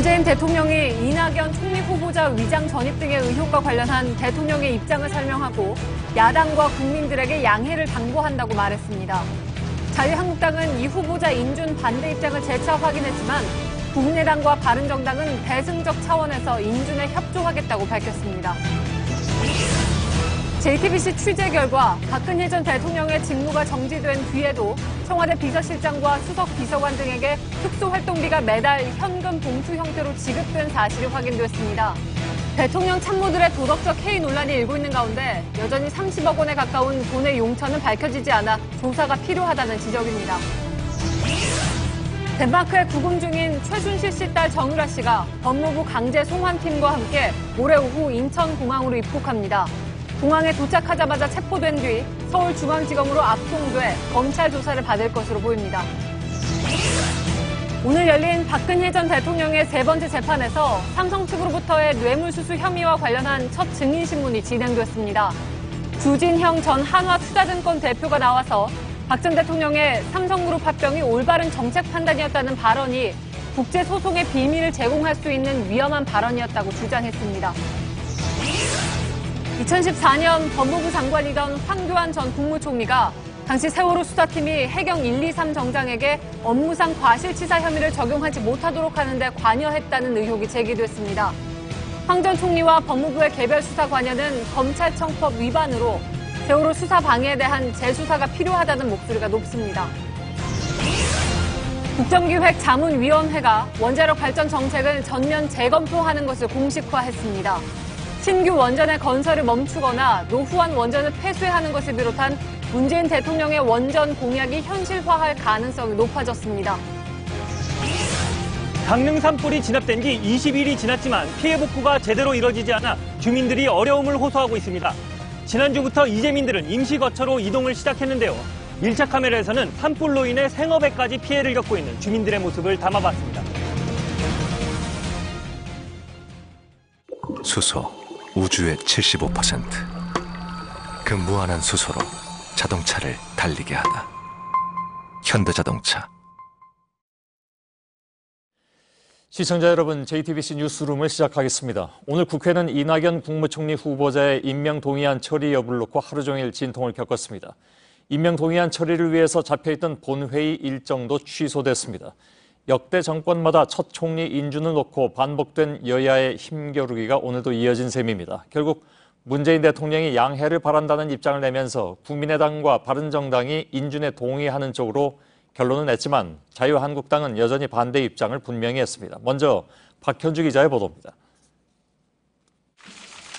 문재인 대통령이 이낙연 총리 후보자 위장 전입 등의 의혹과 관련한 대통령의 입장을 설명하고 야당과 국민들에게 양해를 당부한다고 말했습니다. 자유한국당은 이 후보자 인준 반대 입장을 재차 확인했지만 국민의당과 바른정당은 대승적 차원에서 인준에 협조하겠다고 밝혔습니다. JTBC 취재 결과 박근혜 전 대통령의 직무가 정지된 뒤에도 청와대 비서실장과 수석 비서관 등에게 특수활동비가 매달 현금 봉투 형태로 지급된 사실이 확인됐습니다. 대통령 참모들의 도덕적 해이 논란이 일고 있는 가운데 여전히 30억 원에 가까운 돈의 용처는 밝혀지지 않아 조사가 필요하다는 지적입니다. 덴마크에 구금 중인 최순실 씨 딸 정유라 씨가 법무부 강제 송환팀과 함께 모레 오후 인천공항으로 입국합니다. 공항에 도착하자마자 체포된 뒤 서울중앙지검으로 압송돼 검찰 조사를 받을 것으로 보입니다. 오늘 열린 박근혜 전 대통령의 세 번째 재판에서 삼성 측으로부터의 뇌물수수 혐의와 관련한 첫 증인신문이 진행됐습니다. 주진형 전 한화투자증권 대표가 나와서 박 전 대통령의 삼성그룹 합병이 올바른 정책 판단이었다는 발언이 국제소송의 비밀을 제공할 수 있는 위험한 발언이었다고 주장했습니다. 2014년 법무부 장관이던 황교안 전 국무총리가 당시 세월호 수사팀이 해경 123 정장에게 업무상 과실치사 혐의를 적용하지 못하도록 하는데 관여했다는 의혹이 제기됐습니다. 황 전 총리와 법무부의 개별 수사 관여는 검찰청법 위반으로 세월호 수사 방해에 대한 재수사가 필요하다는 목소리가 높습니다. 국정기획자문위원회가 원자력 발전 정책을 전면 재검토하는 것을 공식화했습니다. 신규 원전의 건설을 멈추거나 노후한 원전을 폐쇄하는 것을 비롯한 문재인 대통령의 원전 공약이 현실화할 가능성이 높아졌습니다. 강릉 산불이 진압된 지 20일이 지났지만 피해 복구가 제대로 이뤄지지 않아 주민들이 어려움을 호소하고 있습니다. 지난주부터 이재민들은 임시 거처로 이동을 시작했는데요. 1차 카메라에서는 산불로 인해 생업에까지 피해를 겪고 있는 주민들의 모습을 담아봤습니다. 수소, 우주의 75%. 그 무한한 수소로 자동차를 달리게 하다. 현대자동차. 시청자 여러분, JTBC 뉴스룸을 시작하겠습니다. 오늘 국회는 이낙연 국무총리 후보자의 임명 동의안 처리 여부를 놓고 하루 종일 진통을 겪었습니다. 임명 동의안 처리를 위해서 잡혀있던 본회의 일정도 취소됐습니다. 역대 정권마다 첫 총리 인준을 놓고 반복된 여야의 힘겨루기가 오늘도 이어진 셈입니다. 결국 문재인 대통령이 양해를 바란다는 입장을 내면서 국민의당과 바른정당이 인준에 동의하는 쪽으로 결론을 냈지만 자유한국당은 여전히 반대 입장을 분명히 했습니다. 먼저 박현주 기자의 보도입니다.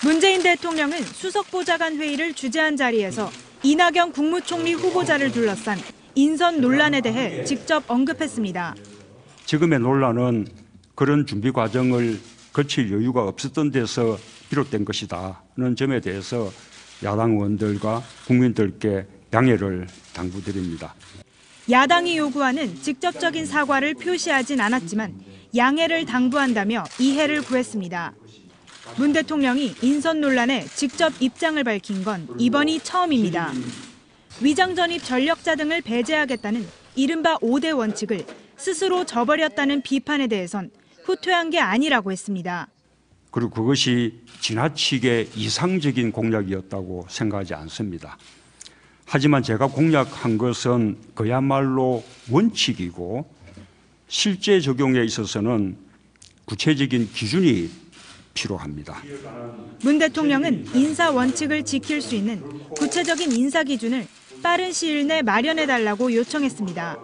문재인 대통령은 수석보좌관 회의를 주재한 자리에서 이낙연 국무총리 후보자를 둘러싼 인선 논란에 대해 직접 언급했습니다. 지금의 논란은 그런 준비 과정을 거칠 여유가 없었던 데서 비롯된 것이다는 점에 대해서 야당 의원들과 국민들께 양해를 당부드립니다. 야당이 요구하는 직접적인 사과를 표시하진 않았지만 양해를 당부한다며 이해를 구했습니다. 문 대통령이 인선 논란에 직접 입장을 밝힌 건 이번이 처음입니다. 위장 전입 전력자 등을 배제하겠다는 이른바 5대 원칙을 스스로 저버렸다는 비판에 대해선 후퇴한 게 아니라고 했습니다. 그리고 그것이 지나치게 이상적인 공약이었다고 생각하지 않습니다. 하지만 제가 공약한 것은 그야말로 원칙이고 실제 적용에 있어서는 구체적인 기준이 필요합니다. 문 대통령은 인사 원칙을 지킬 수 있는 구체적인 인사 기준을 빠른 시일 내 마련해달라고 요청했습니다.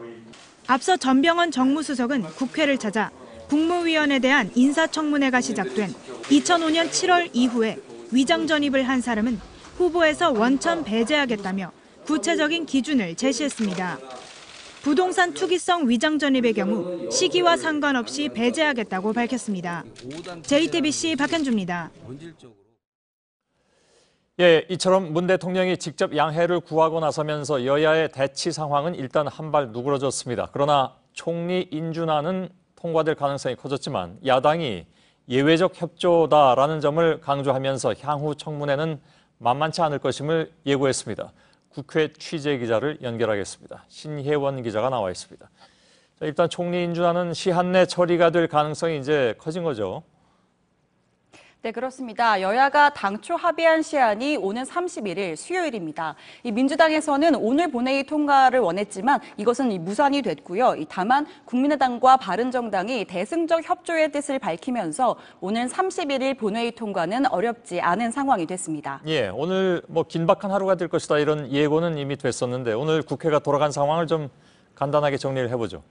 앞서 전병헌 정무수석은 국회를 찾아 국무위원에 대한 인사청문회가 시작된 2005년 7월 이후에 위장 전입을 한 사람은 후보에서 원천 배제하겠다며 구체적인 기준을 제시했습니다. 부동산 투기성 위장 전입의 경우 시기와 상관없이 배제하겠다고 밝혔습니다. JTBC 박현주입니다. 이처럼 문 대통령이 직접 양해를 구하고 나서면서 여야의 대치 상황은 일단 한 발 누그러졌습니다. 그러나 총리 인준안은 통과될 가능성이 커졌지만 야당이 예외적 협조다라는 점을 강조하면서 향후 청문회는 만만치 않을 것임을 예고했습니다. 국회 취재 기자를 연결하겠습니다. 신혜원 기자가 나와 있습니다. 자, 일단 총리 인준안은 시한 내 처리가 될 가능성이 이제 커진 거죠. 네, 그렇습니다. 여야가 당초 합의한 시한이 오는 31일 수요일입니다. 이 민주당에서는 오늘 본회의 통과를 원했지만 이것은 무산이 됐고요. 다만 국민의당과 바른정당이 대승적 협조의 뜻을 밝히면서 오늘 31일 본회의 통과는 어렵지 않은 상황이 됐습니다. 예, 오늘 뭐 긴박한 하루가 될 것이다 이런 예고는 이미 됐었는데 오늘 국회가 돌아간 상황을 좀 간단하게 정리를 해보죠.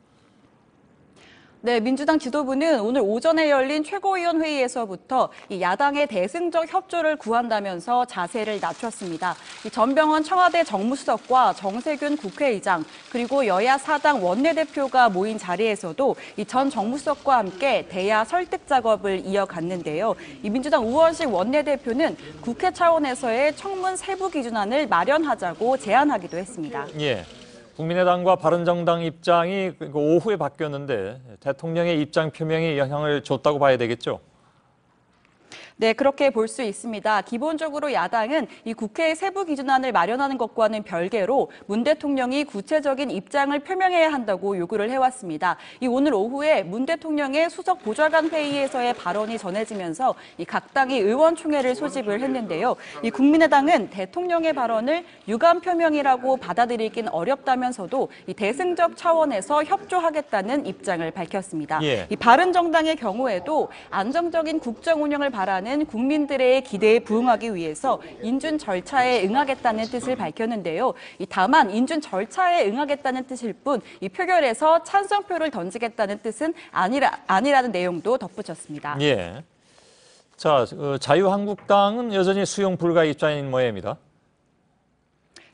네, 민주당 지도부는 오늘 오전에 열린 최고위원 회의에서부터 이 야당의 대승적 협조를 구한다면서 자세를 낮췄습니다. 이 전병헌 청와대 정무수석과 정세균 국회의장 그리고 여야 사당 원내대표가 모인 자리에서도 이 전 정무수석과 함께 대야 설득 작업을 이어갔는데요. 이 민주당 우원식 원내대표는 국회 차원에서의 청문 세부 기준안을 마련하자고 제안하기도 했습니다. 예. 국민의당과 바른정당 입장이 오후에 바뀌었는데 대통령의 입장 표명에 영향을 줬다고 봐야 되겠죠? 네, 그렇게 볼 수 있습니다. 기본적으로 야당은 이 국회의 세부 기준안을 마련하는 것과는 별개로 문 대통령이 구체적인 입장을 표명해야 한다고 요구를 해왔습니다. 이 오늘 오후에 문 대통령의 수석 보좌관 회의에서의 발언이 전해지면서 이 각 당이 의원총회를 소집을 했는데요. 이 국민의당은 대통령의 발언을 유감 표명이라고 받아들이긴 어렵다면서도 이 대승적 차원에서 협조하겠다는 입장을 밝혔습니다. 예. 이 바른정당의 경우에도 안정적인 국정 운영을 바라는 국민들의 기대에 부응하기 위해서 인준 절차에 응하겠다는 뜻을 밝혔는데요. 다만 인준 절차에 응하겠다는 뜻일 뿐 이 표결에서 찬성표를 던지겠다는 뜻은 아니라는 내용도 덧붙였습니다. 예. 자, 자유한국당은 여전히 수용 불가 입장인 모양입니다.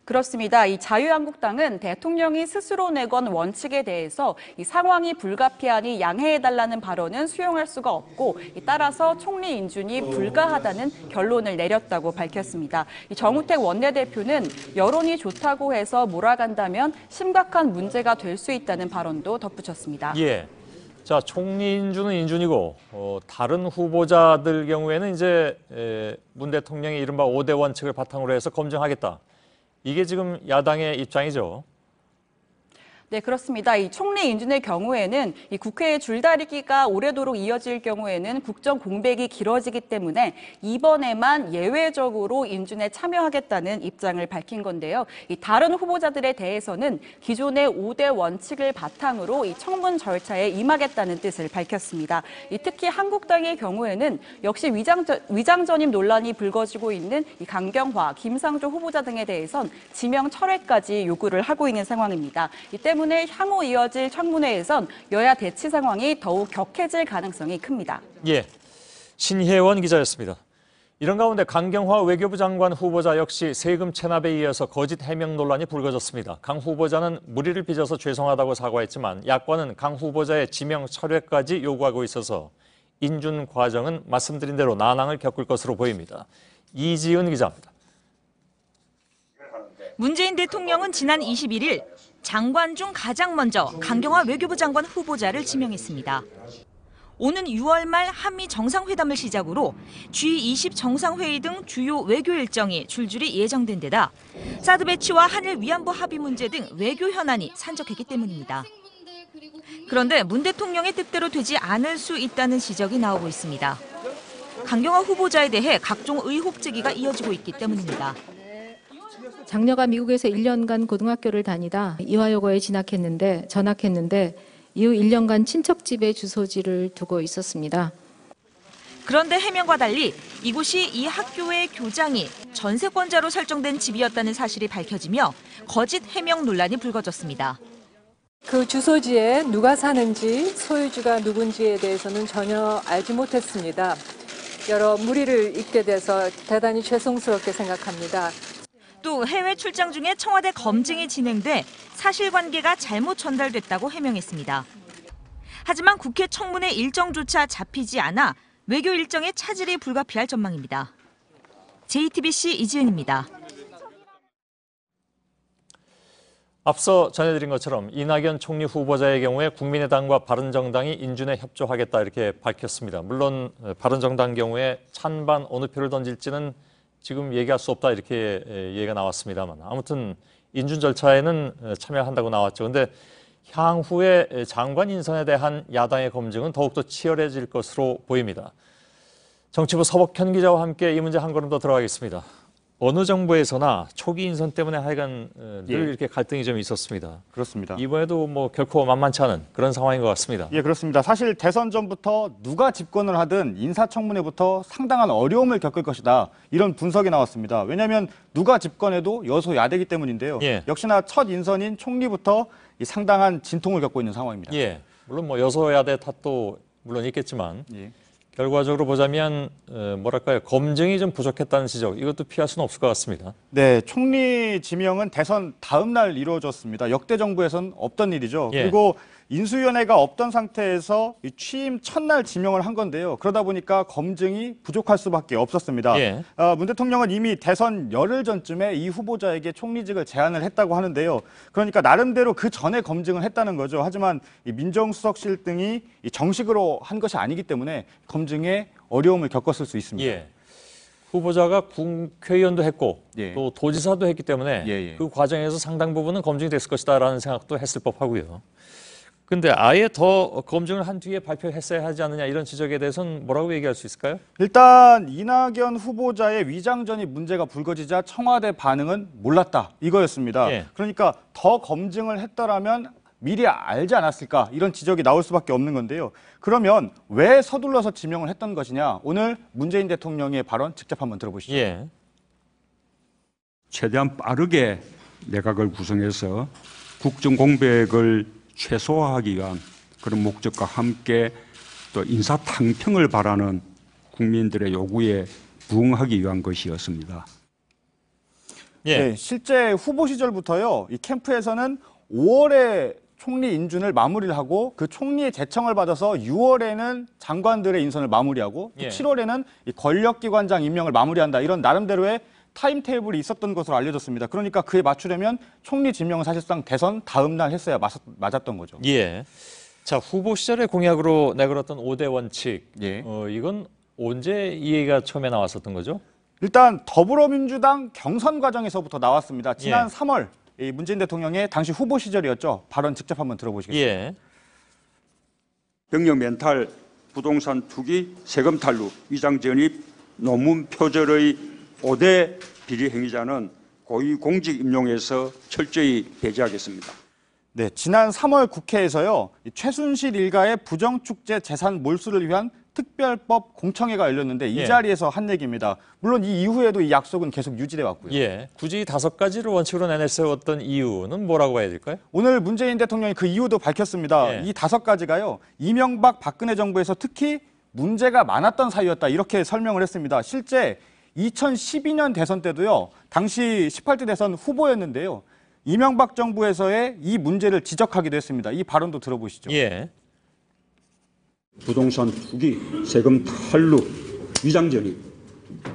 그렇습니다. 이 자유한국당은 대통령이 스스로 내건 원칙에 대해서 이 상황이 불가피하니 양해해달라는 발언은 수용할 수가 없고 따라서 총리 인준이 불가하다는 결론을 내렸다고 밝혔습니다. 이 정우택 원내대표는 여론이 좋다고 해서 몰아간다면 심각한 문제가 될 수 있다는 발언도 덧붙였습니다. 예. 자, 총리 인준은 인준이고 다른 후보자들 경우에는 이제 문 대통령이 이른바 5대 원칙을 바탕으로 해서 검증하겠다. 이게 지금 야당의 입장이죠. 네, 그렇습니다. 이 총리 인준의 경우에는 이 국회의 줄다리기가 오래도록 이어질 경우에는 국정 공백이 길어지기 때문에 이번에만 예외적으로 인준에 참여하겠다는 입장을 밝힌 건데요. 이 다른 후보자들에 대해서는 기존의 5대 원칙을 바탕으로 이 청문 절차에 임하겠다는 뜻을 밝혔습니다. 특히 한국당의 경우에는 역시 위장 전입 논란이 불거지고 있는 이 강경화, 김상조 후보자 등에 대해선 지명 철회까지 요구를 하고 있는 상황입니다. 이 때문에 향후 이어질 청문회에선 여야 대치 상황이 더욱 격해질 가능성이 큽니다. 예, 신혜원 기자였습니다. 이런 가운데 강경화 외교부 장관 후보자 역시 세금 체납에 이어서 거짓 해명 논란이 불거졌습니다. 강 후보자는 무리를 빚어서 죄송하다고 사과했지만 야권은 강 후보자의 지명 철회까지 요구하고 있어서 인준 과정은 말씀드린 대로 난항을 겪을 것으로 보입니다. 이지은 기자입니다. 문재인 대통령은 지난 21일 장관 중 가장 먼저 강경화 외교부 장관 후보자를 지명했습니다. 오는 6월 말 한미 정상회담을 시작으로 G20 정상회의 등 주요 외교 일정이 줄줄이 예정된 데다 사드 배치와 한일 위안부 합의 문제 등 외교 현안이 산적했기 때문입니다. 그런데 문 대통령의 뜻대로 되지 않을 수 있다는 지적이 나오고 있습니다. 강경화 후보자에 대해 각종 의혹 제기가 이어지고 있기 때문입니다. 장녀가 미국에서 1년간 고등학교를 다니다 이화여고에 전학했는데 이후 1년간 친척 집에 주소지를 두고 있었습니다. 그런데 해명과 달리 이곳이 이 학교의 교장이 전세권자로 설정된 집이었다는 사실이 밝혀지며 거짓 해명 논란이 불거졌습니다. 그 주소지에 누가 사는지 소유주가 누군지에 대해서는 전혀 알지 못했습니다. 여러 무리를 잇게 돼서 대단히 죄송스럽게 생각합니다. 또 해외 출장 중에 청와대 검증이 진행돼 사실관계가 잘못 전달됐다고 해명했습니다. 하지만 국회 청문회 일정조차 잡히지 않아 외교 일정에 차질이 불가피할 전망입니다. JTBC 이지은입니다. 앞서 전해드린 것처럼 이낙연 총리 후보자의 경우에 국민의당과 바른정당이 인준에 협조하겠다 이렇게 밝혔습니다. 물론 바른정당 경우에 찬반 어느 표를 던질지는 지금 얘기할 수 없다 이렇게 얘기가 나왔습니다만 아무튼 인준 절차에는 참여한다고 나왔죠. 그런데 향후에 장관 인선에 대한 야당의 검증은 더욱더 치열해질 것으로 보입니다. 정치부 서복현 기자와 함께 이 문제 한 걸음 더 들어가겠습니다. 어느 정부에서나 초기 인선 때문에 하여간 늘 이렇게 갈등이 좀 있었습니다. 그렇습니다. 이번에도 뭐 결코 만만치 않은 그런 상황인 것 같습니다. 예, 그렇습니다. 사실 대선 전부터 누가 집권을 하든 인사청문회부터 상당한 어려움을 겪을 것이다. 이런 분석이 나왔습니다. 왜냐하면 누가 집권해도 여소야대이기 때문인데요. 예. 역시나 첫 인선인 총리부터 이 상당한 진통을 겪고 있는 상황입니다. 예, 물론 뭐 여소야대 탓도 물론 있겠지만 예. 결과적으로 보자면 뭐랄까요, 검증이 좀 부족했다는 지적, 이것도 피할 수는 없을 것 같습니다. 네, 총리 지명은 대선 다음 날 이루어졌습니다. 역대 정부에선 없던 일이죠. 예. 그리고 인수위원회가 없던 상태에서 이 취임 첫날 지명을 한 건데요. 그러다 보니까 검증이 부족할 수밖에 없었습니다. 예. 문 대통령은 이미 대선 열흘 전쯤에 이 후보자에게 총리직을 제안을 했다고 하는데요. 그러니까 나름대로 그 전에 검증을 했다는 거죠. 하지만 이 민정수석실 등이 이 정식으로 한 것이 아니기 때문에 검증에 어려움을 겪었을 수 있습니다. 예. 후보자가 국회의원도 했고 예. 또 도지사도 했기 때문에 예. 그 과정에서 상당 부분은 검증이 됐을 것이다라는 생각도 했을 법하고요. 근데 아예 더 검증을 한 뒤에 발표했어야 하지 않느냐, 이런 지적에 대해서는 뭐라고 얘기할 수 있을까요? 일단 이낙연 후보자의 위장전이 문제가 불거지자 청와대 반응은 몰랐다, 이거였습니다. 예. 그러니까 더 검증을 했더라면 미리 알지 않았을까, 이런 지적이 나올 수밖에 없는 건데요. 그러면 왜 서둘러서 지명을 했던 것이냐, 오늘 문재인 대통령의 발언 직접 한번 들어보시죠. 예. 최대한 빠르게 내각을 구성해서 국정 공백을 최소화하기 위한 그런 목적과 함께 또 인사 탕평을 바라는 국민들의 요구에 부응하기 위한 것이었습니다. 예. 네, 실제 후보 시절부터요, 이 캠프에서는 5월에 총리 인준을 마무리를 하고 그 총리의 제청을 받아서 6월에는 장관들의 인선을 마무리하고 또 예. 7월에는 이 권력기관장 임명을 마무리한다, 이런 나름대로의 타임테이블이 있었던 것으로 알려졌습니다. 그러니까 그에 맞추려면 총리 지명은 사실상 대선 다음 날 했어야 맞았던 거죠. 예. 자, 후보 시절의 공약으로 내걸었던 5대 원칙, 예. 이건 언제 이 얘기가 처음에 나왔었던 거죠? 일단 더불어민주당 경선 과정에서부터 나왔습니다. 지난 예. 3월 이 문재인 대통령의 당시 후보 시절이었죠. 발언 직접 한번 들어보시겠습니다. 예. 병력 멘탈, 부동산 투기, 세금 탈루, 위장 전입, 논문 표절의 5대 비리 행위자는 고위 공직 임용에서 철저히 배제하겠습니다. 네, 지난 3월 국회에서요, 이 최순실 일가의 부정축제 재산 몰수를 위한 특별법 공청회가 열렸는데 이 예. 자리에서 한 얘기입니다. 물론 이 이후에도 이 약속은 계속 유지돼 왔고요. 예. 굳이 5가지를 원칙으로 내세웠던 이유는 뭐라고 봐야 될까요? 오늘 문재인 대통령이 그 이유도 밝혔습니다. 예. 이 5가지가요, 이명박 박근혜 정부에서 특히 문제가 많았던 사유였다, 이렇게 설명을 했습니다. 실제 2012년 대선 때도요, 당시 18대 대선 후보였는데요, 이명박 정부에서의 이 문제를 지적하기도 했습니다. 이 발언도 들어보시죠. 예. 부동산 투기, 세금 탈루, 위장 전입,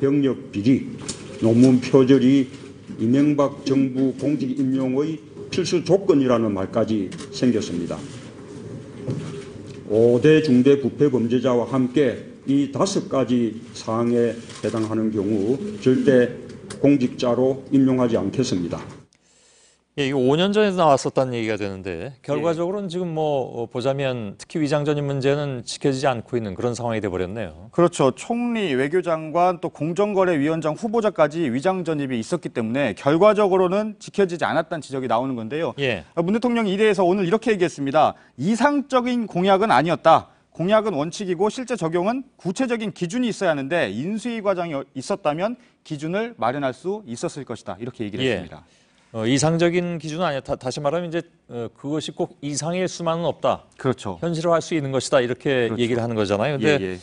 병력 비리, 논문 표절이 이명박 정부 공직 임용의 필수 조건이라는 말까지 생겼습니다. 5대 중대 부패 범죄자와 함께 이 5가지 사항에 해당하는 경우 절대 공직자로 임용하지 않겠습니다. 예, 이거 5년 전에 나왔었다는 얘기가 되는데 결과적으로는 지금 뭐 보자면 특히 위장전입 문제는 지켜지지 않고 있는 그런 상황이 돼버렸네요. 그렇죠. 총리, 외교장관, 또 공정거래위원장 후보자까지 위장 전입이 있었기 때문에 결과적으로는 지켜지지 않았다는 지적이 나오는 건데요. 예. 문 대통령이 이 대해서 오늘 이렇게 얘기했습니다. 이상적인 공약은 아니었다. 공약은 원칙이고 실제 적용은 구체적인 기준이 있어야 하는데 인수위 과정이 있었다면 기준을 마련할 수 있었을 것이다, 이렇게 얘기를 예. 했습니다. 이상적인 기준은 아니었다. 다시 말하면 이제 그것이 꼭 이상일 수만은 없다. 그렇죠. 현실화할 수 있는 것이다, 이렇게 그렇죠. 얘기를 하는 거잖아요. 근데 예.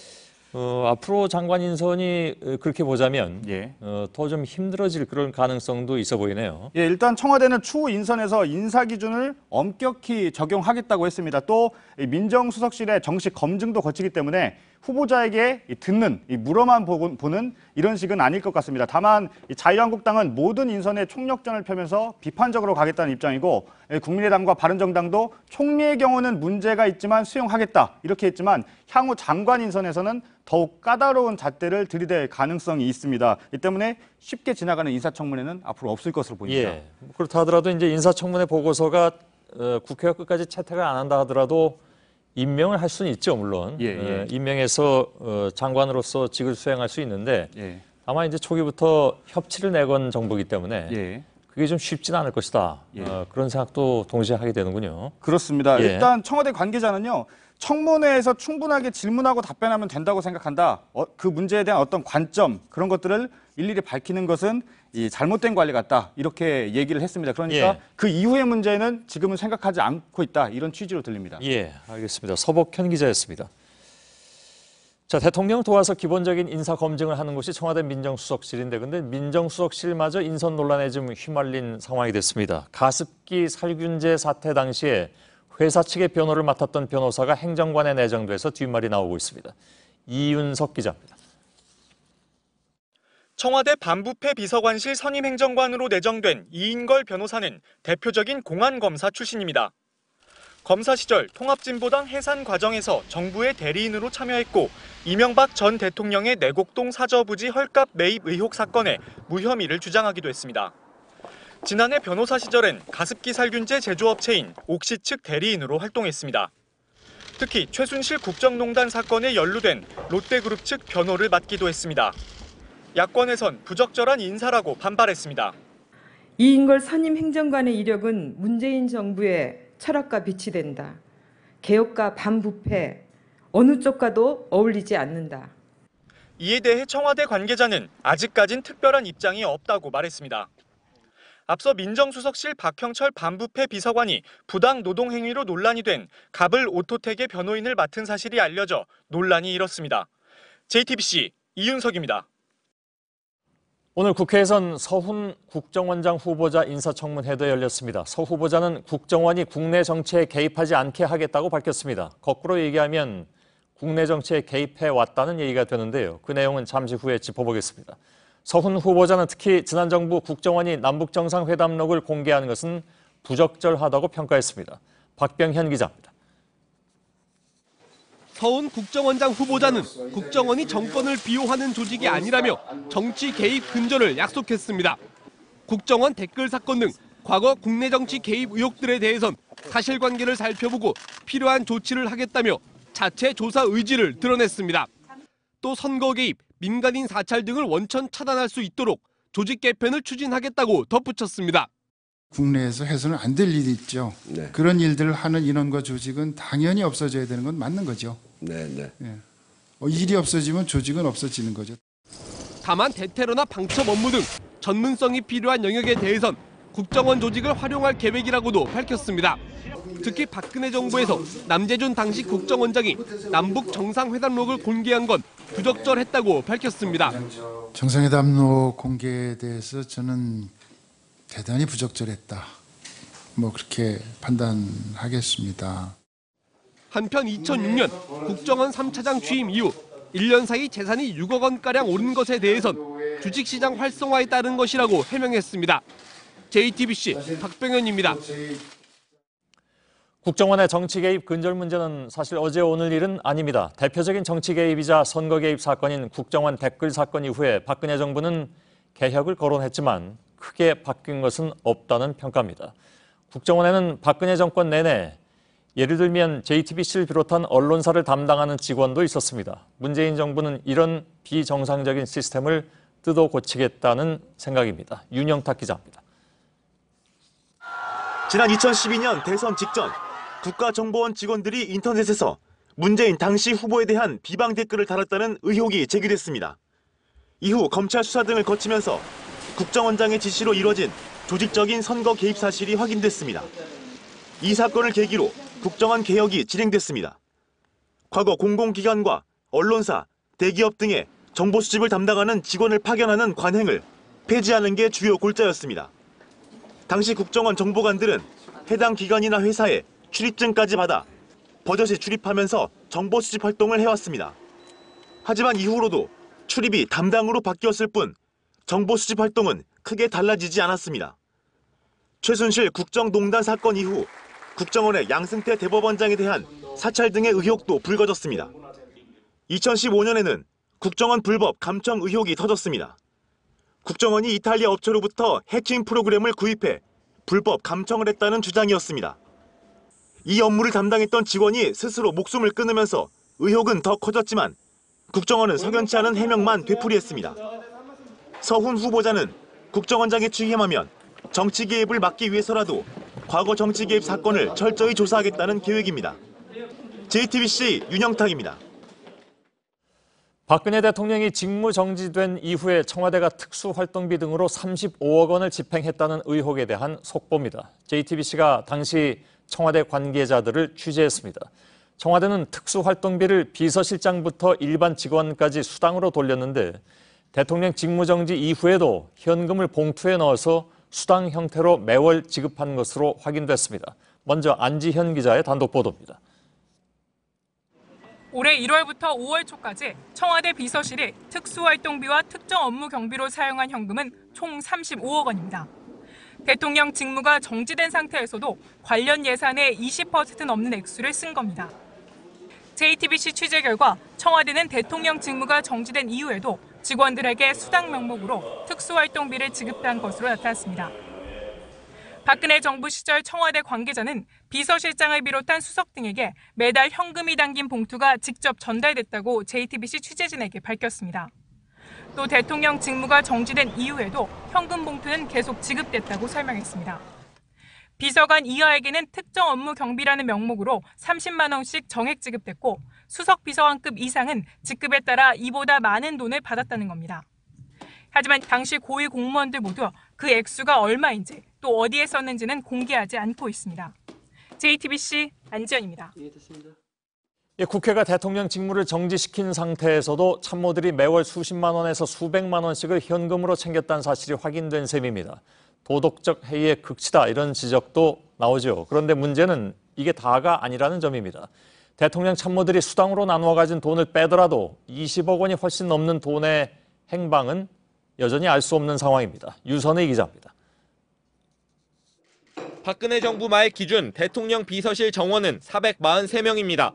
앞으로 장관 인선이 그렇게 보자면 예. 더 좀 힘들어질 그런 가능성도 있어 보이네요. 예, 일단 청와대는 추후 인선에서 인사 기준을 엄격히 적용하겠다고 했습니다. 또 민정수석실의 정식 검증도 거치기 때문에 후보자에게 듣는, 물어만 보는 이런 식은 아닐 것 같습니다. 다만 자유한국당은 모든 인선에 총력전을 펴면서 비판적으로 가겠다는 입장이고, 국민의당과 바른정당도 총리의 경우는 문제가 있지만 수용하겠다, 이렇게 했지만 향후 장관 인선에서는 더욱 까다로운 잣대를 들이댈 가능성이 있습니다. 이 때문에 쉽게 지나가는 인사청문회는 앞으로 없을 것으로 보입니다. 예. 그렇다 하더라도 이제 인사청문회 보고서가 국회가 끝까지 채택을 안 한다 하더라도 임명을 할 수는 있죠, 물론. 임명해서 장관으로서 직을 수행할 수 있는데 다만 이제 초기부터 협치를 내건 정부이기 때문에 그게 좀 쉽지는 않을 것이다. 그런 생각도 동시에 하게 되는군요. 그렇습니다. 일단 청와대 관계자는요. 청문회에서 충분하게 질문하고 답변하면 된다고 생각한다. 그 문제에 대한 어떤 관점, 그런 것들을 일일이 밝히는 것은 이 잘못된 관리 같다. 이렇게 얘기를 했습니다. 그러니까 그 이후의 문제는 지금은 생각하지 않고 있다. 이런 취지로 들립니다. 알겠습니다. 서복현 기자였습니다. 자, 대통령을 도와서 기본적인 인사 검증을 하는 곳이 청와대 민정수석실인데 근데 민정수석실마저 인선 논란에 좀 휘말린 상황이 됐습니다. 가습기 살균제 사태 당시에 회사 측의 변호를 맡았던 변호사가 행정관에 내정돼서 뒷말이 나오고 있습니다. 이윤석 기자입니다. 청와대 반부패 비서관실 선임 행정관으로 내정된 이인걸 변호사는 대표적인 공안검사 출신입니다. 검사 시절 통합진보당 해산 과정에서 정부의 대리인으로 참여했고 이명박 전 대통령의 내곡동 사저부지 헐값 매입 의혹 사건에 무혐의를 주장하기도 했습니다. 지난해 변호사 시절엔 가습기 살균제 제조업체인 옥시 측 대리인으로 활동했습니다. 특히 최순실 국정농단 사건에 연루된 롯데그룹 측 변호를 맡기도 했습니다. 야권에선 부적절한 인사라고 반발했습니다. 이인걸 선임 행정관의 이력은 문재인 정부의 철학과 빛이 된다. 개혁과 반부패, 어느 쪽과도 어울리지 않는다. 이에 대해 청와대 관계자는 아직까진 특별한 입장이 없다고 말했습니다. 앞서 민정수석실 박형철 반부패 비서관이 부당 노동행위로 논란이 된 갑을 오토텍의 변호인을 맡은 사실이 알려져 논란이 일었습니다. JTBC 이윤석입니다. 오늘 국회에선 서훈 국정원장 후보자 인사청문회도 열렸습니다. 서 후보자는 국정원이 국내 정치에 개입하지 않게 하겠다고 밝혔습니다. 거꾸로 얘기하면 국내 정치에 개입해 왔다는 얘기가 되는데요. 그 내용은 잠시 후에 짚어보겠습니다. 서훈 후보자는 특히 지난 정부 국정원이 남북정상회담록을 공개하는 것은 부적절하다고 평가했습니다. 박병현 기자입니다. 서훈 국정원장 후보자는 국정원이 정권을 비호하는 조직이 아니라며 정치 개입 근절을 약속했습니다. 국정원 댓글 사건 등 과거 국내 정치 개입 의혹들에 대해선 사실관계를 살펴보고 필요한 조치를 하겠다며 자체 조사 의지를 드러냈습니다. 또 선거 개입, 민간인 사찰 등을 원천 차단할 수 있도록 조직 개편을 추진하겠다고 덧붙였습니다. 국내에서 해서는 안 될 일이 있죠. 그런 일들을 하는 인원과 조직은 당연히 없어져야 되는 건 맞는 거죠. 일이 없어지면 조직은 없어지는 거죠. 다만 대테러나 방첩 업무 등 전문성이 필요한 영역에 대해선 국정원 조직을 활용할 계획이라고도 밝혔습니다. 특히 박근혜 정부에서 남재준 당시 국정원장이 남북 정상회담록을 공개한 건 부적절했다고 밝혔습니다. 정상회담록 공개에 대해서 저는 대단히 부적절했다. 그렇게 판단하겠습니다. 한편 2006년 국정원 3차장 취임 이후 1년 사이 재산이 6억 원가량 오른 것에 대해선 주식시장 활성화에 따른 것이라고 해명했습니다. JTBC 박병현입니다. 국정원의 정치 개입 근절 문제는 사실 어제 오늘 일은 아닙니다. 대표적인 정치 개입이자 선거 개입 사건인 국정원 댓글 사건 이후에 박근혜 정부는 개혁을 거론했지만 크게 바뀐 것은 없다는 평가입니다. 국정원에는 박근혜 정권 내내 예를 들면 JTBC를 비롯한 언론사를 담당하는 직원도 있었습니다. 문재인 정부는 이런 비정상적인 시스템을 뜯어 고치겠다는 생각입니다. 윤영탁 기자입니다. 지난 2012년 대선 직전 국가정보원 직원들이 인터넷에서 문재인 당시 후보에 대한 비방 댓글을 달았다는 의혹이 제기됐습니다. 이후 검찰 수사 등을 거치면서 국정원장의 지시로 이뤄진 조직적인 선거 개입 사실이 확인됐습니다. 이 사건을 계기로 국정원 개혁이 진행됐습니다. 과거 공공기관과 언론사, 대기업 등의 정보 수집을 담당하는 직원을 파견하는 관행을 폐지하는 게 주요 골자였습니다. 당시 국정원 정보관들은 해당 기관이나 회사에 출입증까지 받아 버젓이 출입하면서 정보 수집 활동을 해왔습니다. 하지만 이후로도 출입이 담당으로 바뀌었을 뿐 정보 수집 활동은 크게 달라지지 않았습니다. 최순실 국정농단 사건 이후 국정원의 양승태 대법원장에 대한 사찰 등의 의혹도 불거졌습니다. 2015년에는 국정원 불법 감청 의혹이 터졌습니다. 국정원이 이탈리아 업체로부터 해킹 프로그램을 구입해 불법 감청을 했다는 주장이었습니다. 이 업무를 담당했던 직원이 스스로 목숨을 끊으면서 의혹은 더 커졌지만 국정원은 석연치 않은 해명만 되풀이했습니다. 서훈 후보자는 국정원장에 취임하면 정치 개입을 막기 위해서라도 과거 정치 개입 사건을 철저히 조사하겠다는 계획입니다. JTBC 윤영탁입니다. 박근혜 대통령이 직무 정지된 이후에 청와대가 특수활동비 등으로 35억 원을 집행했다는 의혹에 대한 속보입니다. JTBC가 당시 청와대 관계자들을 취재했습니다. 청와대는 특수활동비를 비서실장부터 일반 직원까지 수당으로 돌렸는데 대통령 직무정지 이후에도 현금을 봉투에 넣어서 수당 형태로 매월 지급한 것으로 확인됐습니다. 먼저 안지현 기자의 단독 보도입니다. 올해 1월부터 5월 초까지 청와대 비서실이 특수활동비와 특정 업무 경비로 사용한 현금은 총 35억 원입니다. 대통령 직무가 정지된 상태에서도 관련 예산의 20% 넘는 액수를 쓴 겁니다. JTBC 취재 결과 청와대는 대통령 직무가 정지된 이후에도 직원들에게 수당 명목으로 특수활동비를 지급한 것으로 나타났습니다. 박근혜 정부 시절 청와대 관계자는 비서실장을 비롯한 수석 등에게 매달 현금이 담긴 봉투가 직접 전달됐다고 JTBC 취재진에게 밝혔습니다. 또 대통령 직무가 정지된 이후에도 현금 봉투는 계속 지급됐다고 설명했습니다. 비서관 이하에게는 특정 업무 경비라는 명목으로 30만 원씩 정액 지급됐고 수석 비서관급 이상은 직급에 따라 이보다 많은 돈을 받았다는 겁니다. 하지만 당시 고위 공무원들 모두 그 액수가 얼마인지 또 어디에 썼는지는 공개하지 않고 있습니다. JTBC 안지연입니다. 국회가 대통령 직무를 정지시킨 상태에서도 참모들이 매월 수십만 원에서 수백만 원씩을 현금으로 챙겼다는 사실이 확인된 셈입니다. 도덕적 해이의 극치다 이런 지적도 나오죠. 그런데 문제는 이게 다가 아니라는 점입니다. 대통령 참모들이 수당으로 나누어 가진 돈을 빼더라도 20억 원이 훨씬 넘는 돈의 행방은 여전히 알 수 없는 상황입니다. 유선의 기자입니다. 박근혜 정부 말 기준 대통령 비서실 정원은 443명입니다.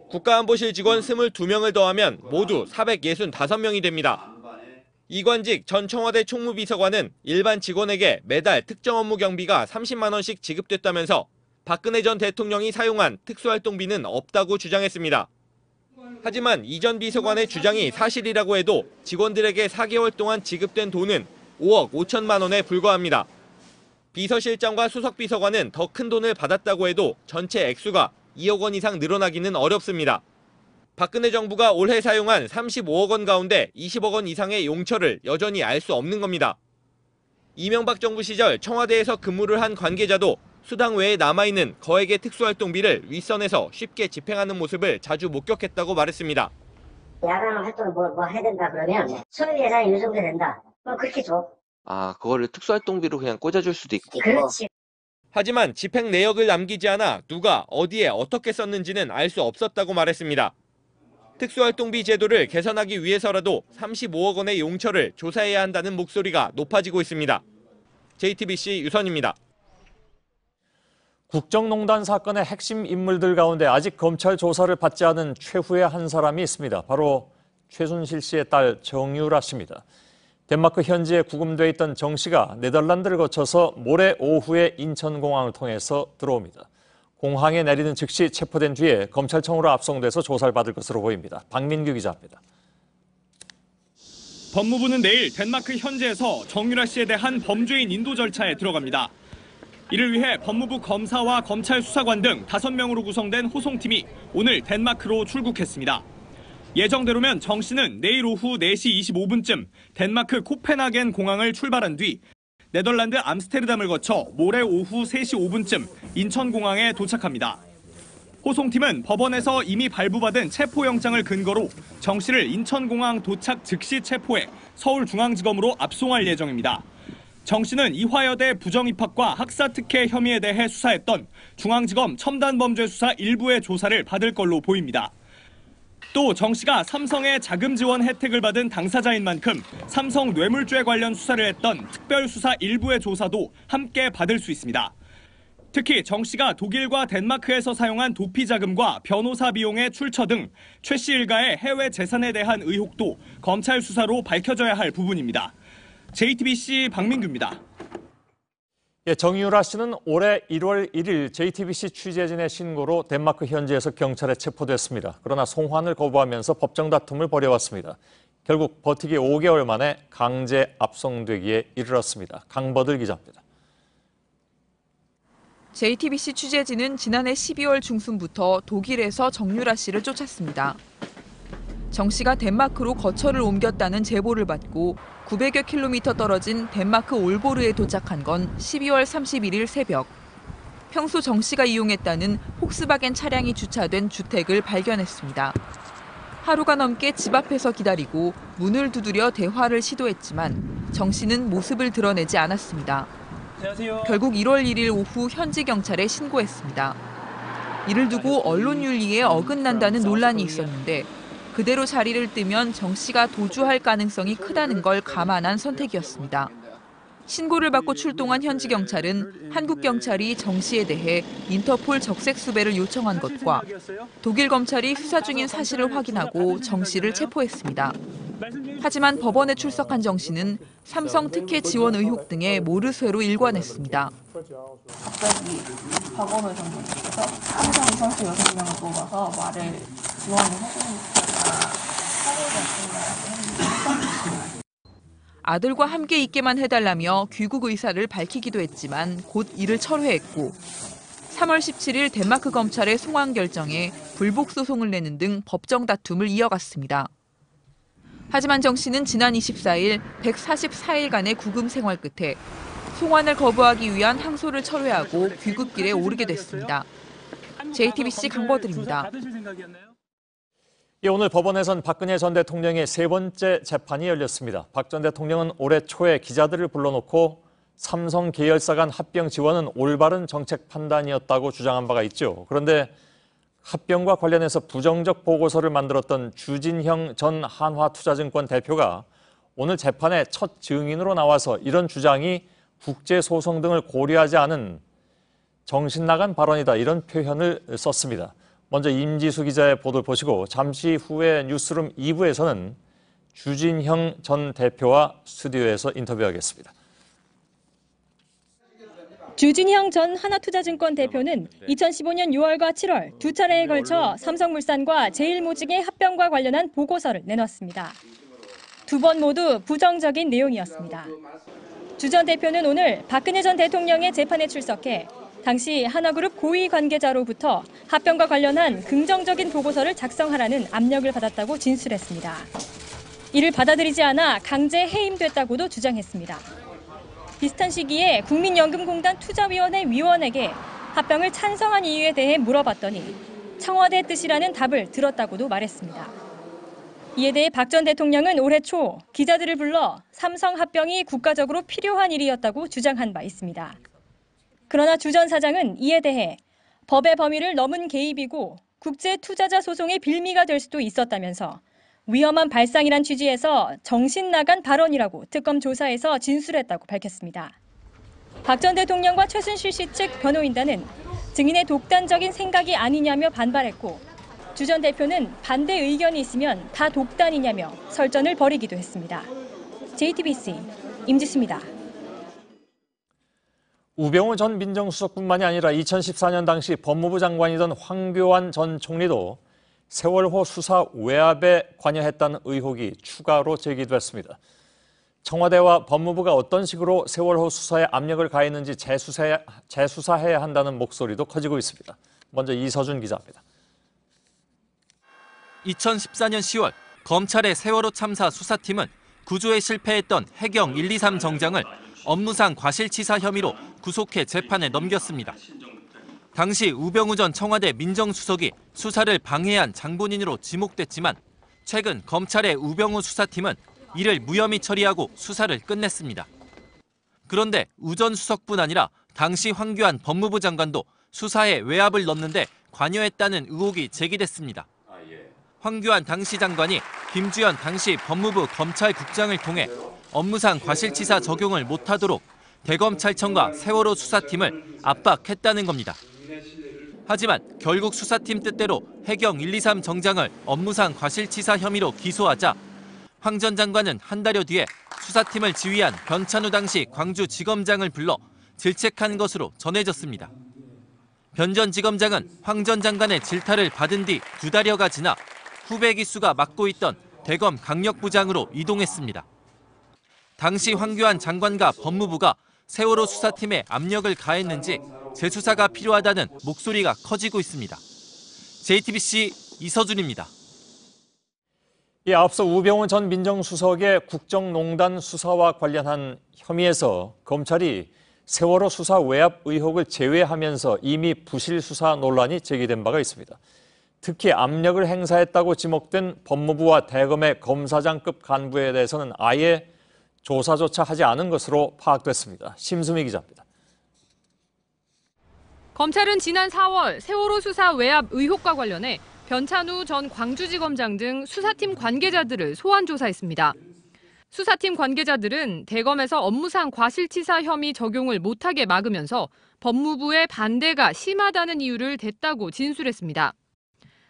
국가안보실 직원 22명을 더하면 모두 465명이 됩니다. 이관직 전 청와대 총무비서관은 일반 직원에게 매달 특정 업무 경비가 30만 원씩 지급됐다면서 박근혜 전 대통령이 사용한 특수활동비는 없다고 주장했습니다. 하지만 이 전 비서관의 주장이 사실이라고 해도 직원들에게 4개월 동안 지급된 돈은 5억 5천만 원에 불과합니다. 비서실장과 수석비서관은 더 큰 돈을 받았다고 해도 전체 액수가 2억 원 이상 늘어나기는 어렵습니다. 박근혜 정부가 올해 사용한 35억 원 가운데 20억 원 이상의 용처를 여전히 알 수 없는 겁니다. 이명박 정부 시절 청와대에서 근무를 한 관계자도 수당 외에 남아있는 거액의 특수활동비를 윗선에서 쉽게 집행하는 모습을 자주 목격했다고 말했습니다. 야간 활동을 뭐 해야 된다 그러면 소요 예산이 이 정도 된다. 그럼 그렇게 줘. 그거를 특수활동비로 그냥 꽂아줄 수도 있고. 그렇지. 하지만 집행 내역을 남기지 않아 누가 어디에 어떻게 썼는지는 알 수 없었다고 말했습니다. 특수활동비 제도를 개선하기 위해서라도 35억 원의 용처를 조사해야 한다는 목소리가 높아지고 있습니다. JTBC 유선입니다. 국정농단 사건의 핵심 인물들 가운데 아직 검찰 조사를 받지 않은 최후의 한 사람이 있습니다. 바로 최순실 씨의 딸 정유라 씨입니다. 덴마크 현지에 구금돼 있던 정 씨가 네덜란드를 거쳐서 모레 오후에 인천공항을 통해서 들어옵니다. 공항에 내리는 즉시 체포된 뒤에 검찰청으로 압송돼서 조사를 받을 것으로 보입니다. 박민규 기자입니다. 법무부는 내일 덴마크 현지에서 정유라 씨에 대한 범죄인 인도 절차에 들어갑니다. 이를 위해 법무부 검사와 검찰 수사관 등 5명으로 구성된 호송팀이 오늘 덴마크로 출국했습니다. 예정대로면 정 씨는 내일 오후 4시 25분쯤 덴마크 코펜하겐 공항을 출발한 뒤 네덜란드 암스테르담을 거쳐 모레 오후 3시 5분쯤 인천공항에 도착합니다. 호송팀은 법원에서 이미 발부받은 체포영장을 근거로 정 씨를 인천공항 도착 즉시 체포해 서울중앙지검으로 압송할 예정입니다. 정 씨는 이화여대 부정입학과 학사특혜 혐의에 대해 수사했던 중앙지검 첨단범죄수사 1부의 조사를 받을 걸로 보입니다. 또 정 씨가 삼성의 자금 지원 혜택을 받은 당사자인 만큼 삼성 뇌물죄 관련 수사를 했던 특별수사 1부의 조사도 함께 받을 수 있습니다. 특히 정 씨가 독일과 덴마크에서 사용한 도피 자금과 변호사 비용의 출처 등 최 씨 일가의 해외 재산에 대한 의혹도 검찰 수사로 밝혀져야 할 부분입니다. JTBC 박민규입니다. 정유라 씨는 올해 1월 1일 JTBC 취재진의 신고로 덴마크 현지에서 경찰에 체포됐습니다. 그러나 송환을 거부하면서 법정 다툼을 벌여왔습니다. 결국 버티기 5개월 만에 강제 압송되기에 이르렀습니다. 강버들 기자입니다. JTBC 취재진은 지난해 12월 중순부터 독일에서 정유라 씨를 쫓았습니다. 정 씨가 덴마크로 거처를 옮겼다는 제보를 받고 900여 킬로미터 떨어진 덴마크 올보르에 도착한 건 12월 31일 새벽. 평소 정 씨가 이용했다는 폭스바겐 차량이 주차된 주택을 발견했습니다. 하루가 넘게 집 앞에서 기다리고 문을 두드려 대화를 시도했지만 정 씨는 모습을 드러내지 않았습니다. 안녕하세요. 결국 1월 1일 오후 현지 경찰에 신고했습니다. 이를 두고 언론 윤리에 어긋난다는 논란이 있었는데 그대로 자리를 뜨면 정 씨가 도주할 가능성이 크다는 걸 감안한 선택이었습니다. 신고를 받고 출동한 현지 경찰은 한국 경찰이 정 씨에 대해 인터폴 적색 수배를 요청한 것과 독일 검찰이 수사 중인 사실을 확인하고 정 씨를 체포했습니다. 하지만 법원에 출석한 정 씨는 삼성 특혜 지원 의혹 등의 모르쇠로 일관했습니다. 갑자기 박원호 정부에서 삼성 선수 6명을 뽑아서 말을 지원을 해주는 아들과 함께 있게만 해달라며 귀국 의사를 밝히기도 했지만 곧 이를 철회했고 3월 17일 덴마크 검찰의 송환 결정에 불복 소송을 내는 등 법정 다툼을 이어갔습니다. 하지만 정 씨는 지난 24일 144일간의 구금 생활 끝에 송환을 거부하기 위한 항소를 철회하고 귀국길에 오르게 됐습니다. JTBC 강버들입니다. 오늘 법원에선 박근혜 전 대통령의 세 번째 재판이 열렸습니다. 박 전 대통령은 올해 초에 기자들을 불러놓고 삼성 계열사 간 합병 지원은 올바른 정책 판단이었다고 주장한 바가 있죠. 그런데 합병과 관련해서 부정적 보고서를 만들었던 주진형 전 한화투자증권 대표가 오늘 재판에 첫 증인으로 나와서 이런 주장이 국제소송 등을 고려하지 않은 정신 나간 발언이다, 이런 표현을 썼습니다. 먼저 임지수 기자의 보도를 보시고 잠시 후에 뉴스룸 2부에서는 주진형 전 대표와 스튜디오에서 인터뷰하겠습니다. 주진형 전 하나투자증권 대표는 2015년 6월과 7월 두 차례에 걸쳐 삼성물산과 제일모직의 합병과 관련한 보고서를 내놨습니다. 두 번 모두 부정적인 내용이었습니다. 주 전 대표는 오늘 박근혜 전 대통령의 재판에 출석해 당시 하나그룹 고위 관계자로부터 합병과 관련한 긍정적인 보고서를 작성하라는 압력을 받았다고 진술했습니다. 이를 받아들이지 않아 강제 해임됐다고도 주장했습니다. 비슷한 시기에 국민연금공단 투자위원회 위원에게 합병을 찬성한 이유에 대해 물어봤더니 청와대 뜻이라는 답을 들었다고도 말했습니다. 이에 대해 박 전 대통령은 올해 초 기자들을 불러 삼성 합병이 국가적으로 필요한 일이었다고 주장한 바 있습니다. 그러나 주 전 사장은 이에 대해 법의 범위를 넘은 개입이고 국제 투자자 소송의 빌미가 될 수도 있었다면서 위험한 발상이란 취지에서 정신 나간 발언이라고 특검 조사에서 진술했다고 밝혔습니다. 박 전 대통령과 최순실 씨 측 변호인단은 증인의 독단적인 생각이 아니냐며 반발했고 주 전 대표는 반대 의견이 있으면 다 독단이냐며 설전을 벌이기도 했습니다. JTBC 임지수입니다. 우병우 전 민정수석뿐만이 아니라 2014년 당시 법무부 장관이던 황교안 전 총리도 세월호 수사 외압에 관여했다는 의혹이 추가로 제기됐습니다. 청와대와 법무부가 어떤 식으로 세월호 수사에 압력을 가했는지 재수사해야 한다는 목소리도 커지고 있습니다. 먼저 이서준 기자입니다. 2014년 10월 검찰의 세월호 참사 수사팀은 구조에 실패했던 해경 123 정장을 업무상 과실치사 혐의로 구속해 재판에 넘겼습니다. 당시 우병우 전 청와대 민정수석이 수사를 방해한 장본인으로 지목됐지만 최근 검찰의 우병우 수사팀은 이를 무혐의 처리하고 수사를 끝냈습니다. 그런데 우 전 수석뿐 아니라 당시 황교안 법무부 장관도 수사에 외압을 넣는데 관여했다는 의혹이 제기됐습니다. 황교안 당시 장관이 김주현 당시 법무부 검찰국장을 통해 업무상 과실치사 적용을 못하도록 대검찰청과 세월호 수사팀을 압박했다는 겁니다. 하지만 결국 수사팀 뜻대로 해경 123 정장을 업무상 과실치사 혐의로 기소하자 황 전 장관은 한 달여 뒤에 수사팀을 지휘한 변찬우 당시 광주지검장을 불러 질책한 것으로 전해졌습니다. 변 전 지검장은 황 전 장관의 질타를 받은 뒤 2달여가 지나 후배 기수가 맡고 있던 대검 강력부장으로 이동했습니다. 당시 황교안 장관과 법무부가 세월호 수사팀에 압력을 가했는지 재수사가 필요하다는 목소리가 커지고 있습니다. JTBC 이서준입니다. 앞서 우병우 전 민정수석의 국정농단 수사와 관련한 혐의에서 검찰이 세월호 수사 외압 의혹을 제외하면서 이미 부실 수사 논란이 제기된 바가 있습니다. 특히 압력을 행사했다고 지목된 법무부와 대검의 검사장급 간부에 대해서는 아예 조사조차 하지 않은 것으로 파악됐습니다. 심수미 기자입니다. 검찰은 지난 4월 세월호 수사 외압 의혹과 관련해 변찬우 전 광주지검장 등 수사팀 관계자들을 소환 조사했습니다. 수사팀 관계자들은 대검에서 업무상 과실치사 혐의 적용을 못하게 막으면서 법무부의 반대가 심하다는 이유를 댔다고 진술했습니다.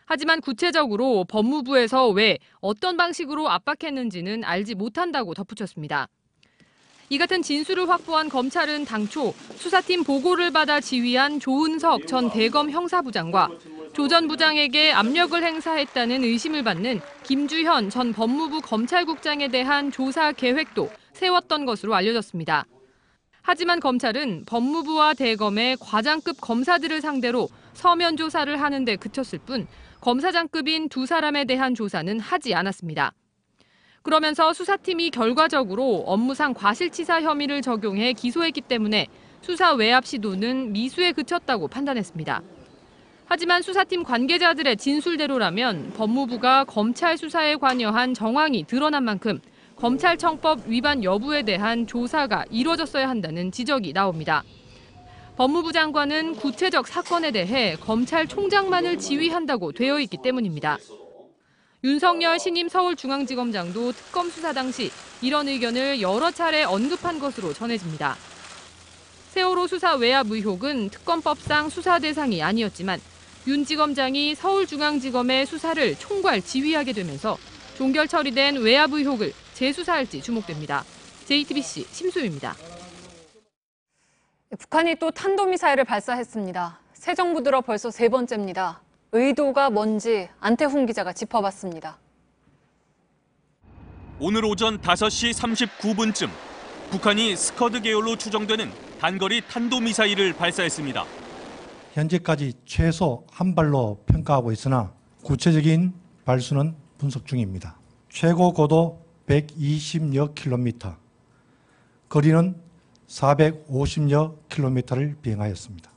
하지만 구체적으로 법무부에서 왜 어떤 방식으로 압박했는지는 알지 못한다고 덧붙였습니다. 이 같은 진술을 확보한 검찰은 당초 수사팀 보고를 받아 지휘한 조은석 전 대검 형사부장과 조 전 부장에게 압력을 행사했다는 의심을 받는 김주현 전 법무부 검찰국장에 대한 조사 계획도 세웠던 것으로 알려졌습니다. 하지만 검찰은 법무부와 대검의 과장급 검사들을 상대로 서면 조사를 하는 데 그쳤을 뿐 검사장급인 2사람에 대한 조사는 하지 않았습니다. 그러면서 수사팀이 결과적으로 업무상 과실치사 혐의를 적용해 기소했기 때문에 수사 외압 시도는 미수에 그쳤다고 판단했습니다. 하지만 수사팀 관계자들의 진술대로라면 법무부가 검찰 수사에 관여한 정황이 드러난 만큼 검찰청법 위반 여부에 대한 조사가 이루어졌어야 한다는 지적이 나옵니다. 법무부 장관은 구체적 사건에 대해 검찰총장만을 지휘한다고 되어 있기 때문입니다. 윤석열 신임 서울중앙지검장도 특검 수사 당시 이런 의견을 여러 차례 언급한 것으로 전해집니다. 세월호 수사 외압 의혹은 특검법상 수사 대상이 아니었지만 윤 지검장이 서울중앙지검의 수사를 총괄 지휘하게 되면서 종결 처리된 외압 의혹을 재수사할지 주목됩니다. JTBC 심수입니다. 북한이 또 탄도미사일을 발사했습니다. 새 정부 들어 벌써 3번째입니다. 의도가 뭔지 안태훈 기자가 짚어봤습니다. 오늘 오전 5시 39분쯤 북한이 스커드 계열로 추정되는 단거리 탄도미사일을 발사했습니다. 현재까지 최소 한 발로 평가하고 있으나 구체적인 발수는 분석 중입니다. 최고 고도 120여 킬로미터, 거리는 450여 킬로미터를 비행하였습니다.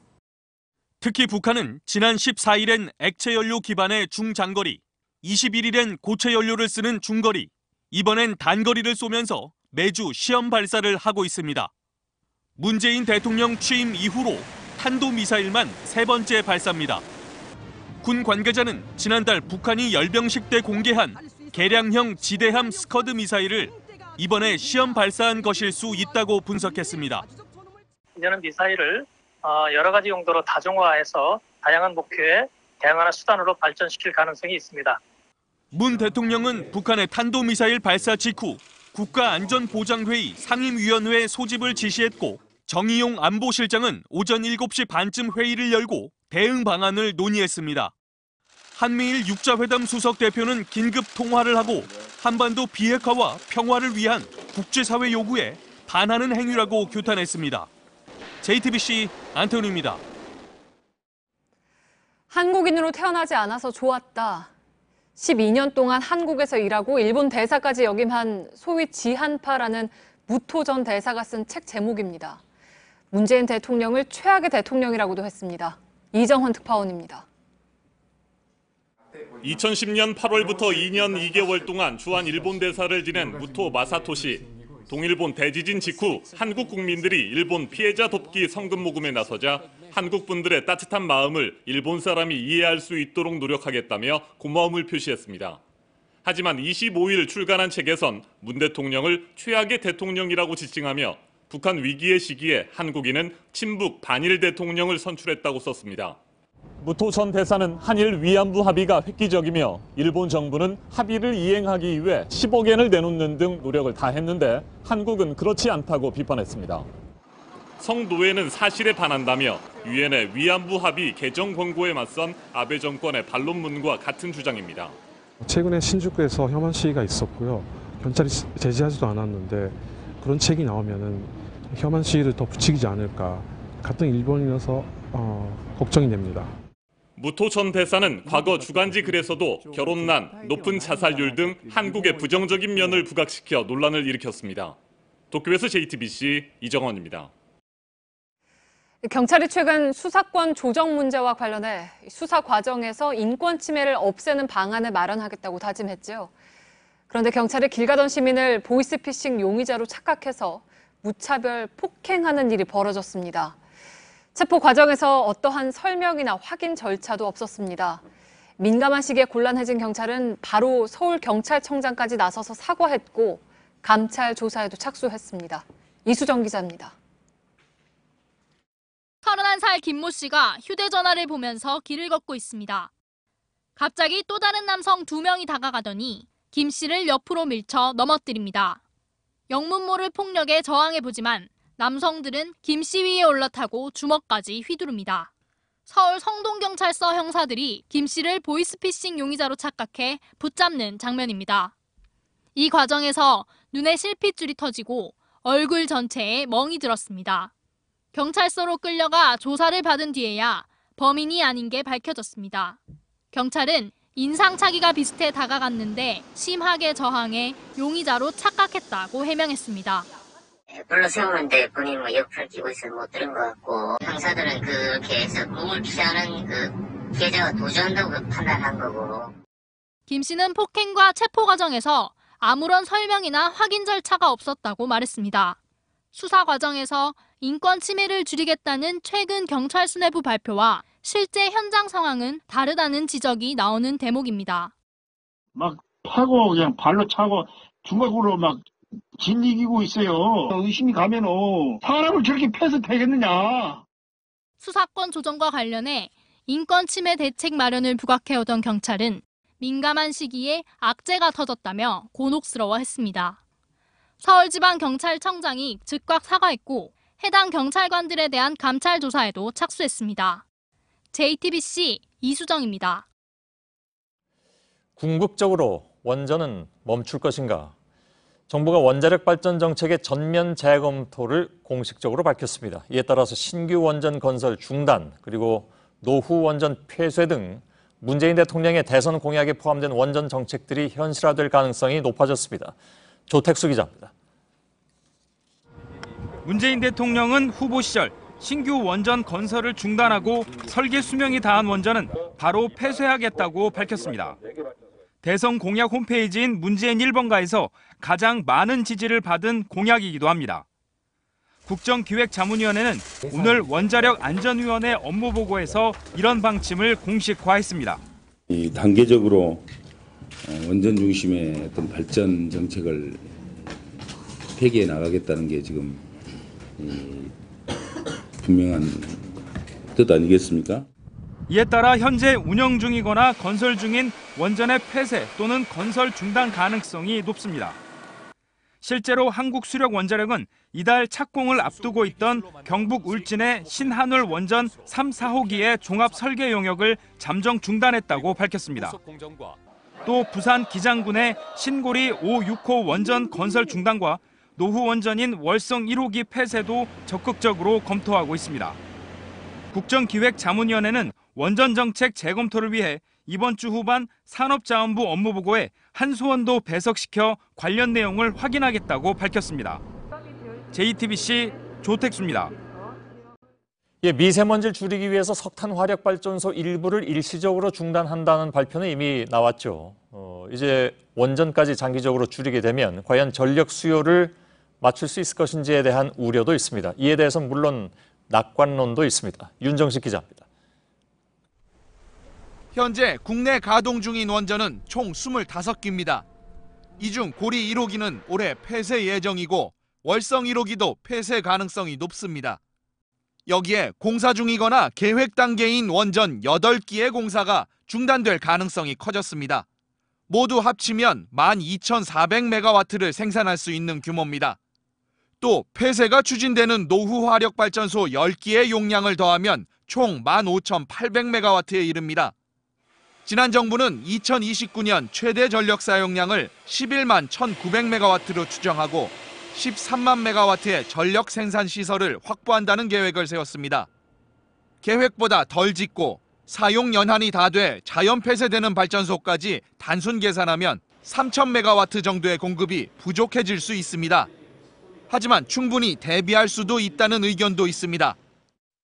특히 북한은 지난 14일엔 액체 연료 기반의 중장거리, 21일엔 고체 연료를 쓰는 중거리, 이번엔 단거리를 쏘면서 매주 시험 발사를 하고 있습니다. 문재인 대통령 취임 이후로 탄도미사일만 3번째 발사입니다. 군 관계자는 지난달 북한이 열병식 때 공개한 개량형 지대함 스커드 미사일을 이번에 시험 발사한 것일 수 있다고 분석했습니다. 이제는 미사일을 여러 가지 용도로 다종화해서 다양한 목표에 대응하는 수단으로 발전시킬 가능성이 있습니다. 문 대통령은 북한의 탄도미사일 발사 직후 국가안전보장회의 상임위원회 소집을 지시했고 정의용 안보실장은 오전 7시 반쯤 회의를 열고 대응 방안을 논의했습니다. 한미일 육자회담 수석 대표는 긴급 통화를 하고 한반도 비핵화와 평화를 위한 국제사회 요구에 반하는 행위라고 규탄했습니다. JTBC 안태훈입니다. 한국인으로 태어나지 않아서 좋았다. 12년 동안 한국에서 일하고 일본 대사까지 역임한 소위 지한파라는 무토 전 대사가 쓴 책 제목입니다. 문재인 대통령을 최악의 대통령이라고도 했습니다. 이정헌 특파원입니다. 2010년 8월부터 2년 2개월 동안 주한 일본 대사를 지낸 무토 마사토시. 동일본 대지진 직후 한국 국민들이 일본 피해자 돕기 성금 모금에 나서자 한국 분들의 따뜻한 마음을 일본 사람이 이해할 수 있도록 노력하겠다며 고마움을 표시했습니다. 하지만 25일 출간한 책에선 문 대통령을 최악의 대통령이라고 지칭하며 북한 위기의 시기에 한국인은 친북 반일 대통령을 선출했다고 썼습니다. 무토 전 대사는 한일 위안부 합의가 획기적이며 일본 정부는 합의를 이행하기 위해 10억 엔을 내놓는 등 노력을 다했는데 한국은 그렇지 않다고 비판했습니다. 성노회는 사실에 반한다며 유엔의 위안부 합의 개정 권고에 맞선 아베 정권의 반론문과 같은 주장입니다. 최근에 신주쿠에서 혐한 시위가 있었고요. 경찰이 제지하지도 않았는데 그런 책이 나오면은 혐한 시위를 더 부추기지 않을까. 같은 일본이라서 걱정이 됩니다. 무토 전 대사는 과거 주간지 글에서도 결혼난, 높은 자살률 등 한국의 부정적인 면을 부각시켜 논란을 일으켰습니다. 도쿄에서 JTBC 이정원입니다. 경찰이 최근 수사권 조정 문제와 관련해 수사 과정에서 인권 침해를 없애는 방안을 마련하겠다고 다짐했죠. 그런데 경찰이 길 가던 시민을 보이스피싱 용의자로 착각해서 무차별 폭행하는 일이 벌어졌습니다. 체포 과정에서 어떠한 설명이나 확인 절차도 없었습니다. 민감한 시기에 곤란해진 경찰은 바로 서울경찰청장까지 나서서 사과했고 감찰 조사에도 착수했습니다. 이수정 기자입니다. 31살 김모 씨가 휴대전화를 보면서 길을 걷고 있습니다. 갑자기 또 다른 남성 2명이 다가가더니 김 씨를 옆으로 밀쳐 넘어뜨립니다. 영문모를 폭력에 저항해보지만 남성들은 김 씨 위에 올라타고 주먹까지 휘두릅니다. 서울 성동경찰서 형사들이 김 씨를 보이스피싱 용의자로 착각해 붙잡는 장면입니다. 이 과정에서 눈에 실핏줄이 터지고 얼굴 전체에 멍이 들었습니다. 경찰서로 끌려가 조사를 받은 뒤에야 범인이 아닌 게 밝혀졌습니다. 경찰은 인상착의가 비슷해 다가갔는데 심하게 저항해 용의자로 착각했다고 해명했습니다. 불러 세우는데 본인 옆을 끼고 있어서 못 들은 것 같고 형사들은 그렇게 해서 공을 피하는 피해자가 도주한다고 판단한 거고. 김 씨는 폭행과 체포 과정에서 아무런 설명이나 확인 절차가 없었다고 말했습니다. 수사 과정에서 인권 침해를 줄이겠다는 최근 경찰 수뇌부 발표와 실제 현장 상황은 다르다는 지적이 나오는 대목입니다. 막 파고 그냥 발로 차고 주먹으로 막 진이기고 있어요. 의심이 가면은 사람을 저렇게 패서 되겠느냐. 수사권 조정과 관련해 인권 침해 대책 마련을 부각해오던 경찰은 민감한 시기에 악재가 터졌다며 곤혹스러워했습니다. 서울지방경찰청장이 즉각 사과했고 해당 경찰관들에 대한 감찰 조사에도 착수했습니다. JTBC 이수정입니다. 궁극적으로 원전은 멈출 것인가? 정부가 원자력 발전 정책의 전면 재검토를 공식적으로 밝혔습니다. 이에 따라서 신규 원전 건설 중단, 그리고 노후 원전 폐쇄 등 문재인 대통령의 대선 공약에 포함된 원전 정책들이 현실화될 가능성이 높아졌습니다. 조택수 기자입니다. 문재인 대통령은 후보 시절 신규 원전 건설을 중단하고 설계 수명이 다한 원전은 바로 폐쇄하겠다고 밝혔습니다. 대선 공약 홈페이지인 문재인 1번가에서 가장 많은 지지를 받은 공약이기도 합니다. 국정기획자문위원회는 오늘 원자력 안전위원회 업무보고에서 이런 방침을 공식화했습니다. 단계적으로 원전 중심의 어떤 발전 정책을 폐기해 나가겠다는 게 지금 분명한 뜻 아니겠습니까? 이에 따라 현재 운영 중이거나 건설 중인 원전의 폐쇄 또는 건설 중단 가능성이 높습니다. 실제로 한국수력원자력은 이달 착공을 앞두고 있던 경북 울진의 신한울 원전 3, 4호기의 종합 설계 용역을 잠정 중단했다고 밝혔습니다. 또 부산 기장군의 신고리 5, 6호 원전 건설 중단과 노후 원전인 월성 1호기 폐쇄도 적극적으로 검토하고 있습니다. 국정기획자문위원회는 원전 정책 재검토를 위해 이번 주 후반 산업자원부 업무보고에 한수원도 배석시켜 관련 내용을 확인하겠다고 밝혔습니다. JTBC 조택수입니다. 미세먼지를 줄이기 위해서 석탄 화력발전소 일부를 일시적으로 중단한다는 발표는 이미 나왔죠. 이제 원전까지 장기적으로 줄이게 되면 과연 전력 수요를 맞출 수 있을 것인지에 대한 우려도 있습니다. 이에 대해서는 물론 낙관론도 있습니다. 윤정식 기자입니다. 현재 국내 가동 중인 원전은 총 25기입니다. 이 중 고리 1호기는 올해 폐쇄 예정이고 월성 1호기도 폐쇄 가능성이 높습니다. 여기에 공사 중이거나 계획 단계인 원전 8기의 공사가 중단될 가능성이 커졌습니다. 모두 합치면 12,400메가와트를 생산할 수 있는 규모입니다. 또 폐쇄가 추진되는 노후화력발전소 10기의 용량을 더하면 총 15,800메가와트에 이릅니다. 지난 정부는 2029년 최대 전력 사용량을 11만 1,900메가와트로 추정하고 13만 메가와트의 전력 생산 시설을 확보한다는 계획을 세웠습니다. 계획보다 덜 짓고 사용 연한이 다 돼 자연 폐쇄되는 발전소까지 단순 계산하면 3,000메가와트 정도의 공급이 부족해질 수 있습니다. 하지만 충분히 대비할 수도 있다는 의견도 있습니다.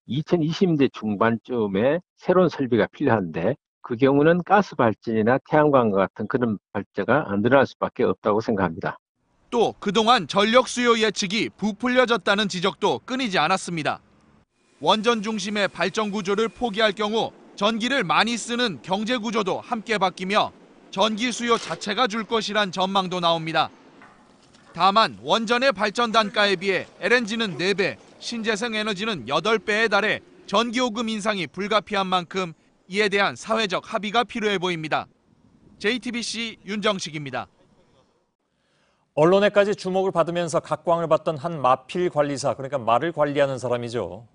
2020년대 중반쯤에 새로운 설비가 필요한데 그 경우는 가스 발전이나 태양광과 같은 그런 발전가 안 늘어날 수밖에 없다고 생각합니다. 또 그동안 전력 수요 예측이 부풀려졌다는 지적도 끊이지 않았습니다. 원전 중심의 발전 구조를 포기할 경우 전기를 많이 쓰는 경제 구조도 함께 바뀌며 전기 수요 자체가 줄 것이란 전망도 나옵니다. 다만 원전의 발전 단가에 비해 LNG는 4배, 신재생 에너지는 8배에 달해 전기요금 인상이 불가피한 만큼 이에 대한 사회적 합의가 필요해 보입니다. JTBC 윤정식입니다. 언론에까지 주목을 받으면서 각광을 받던 한 마필 관리사, 그러니까 말을 관리하는 사람이죠.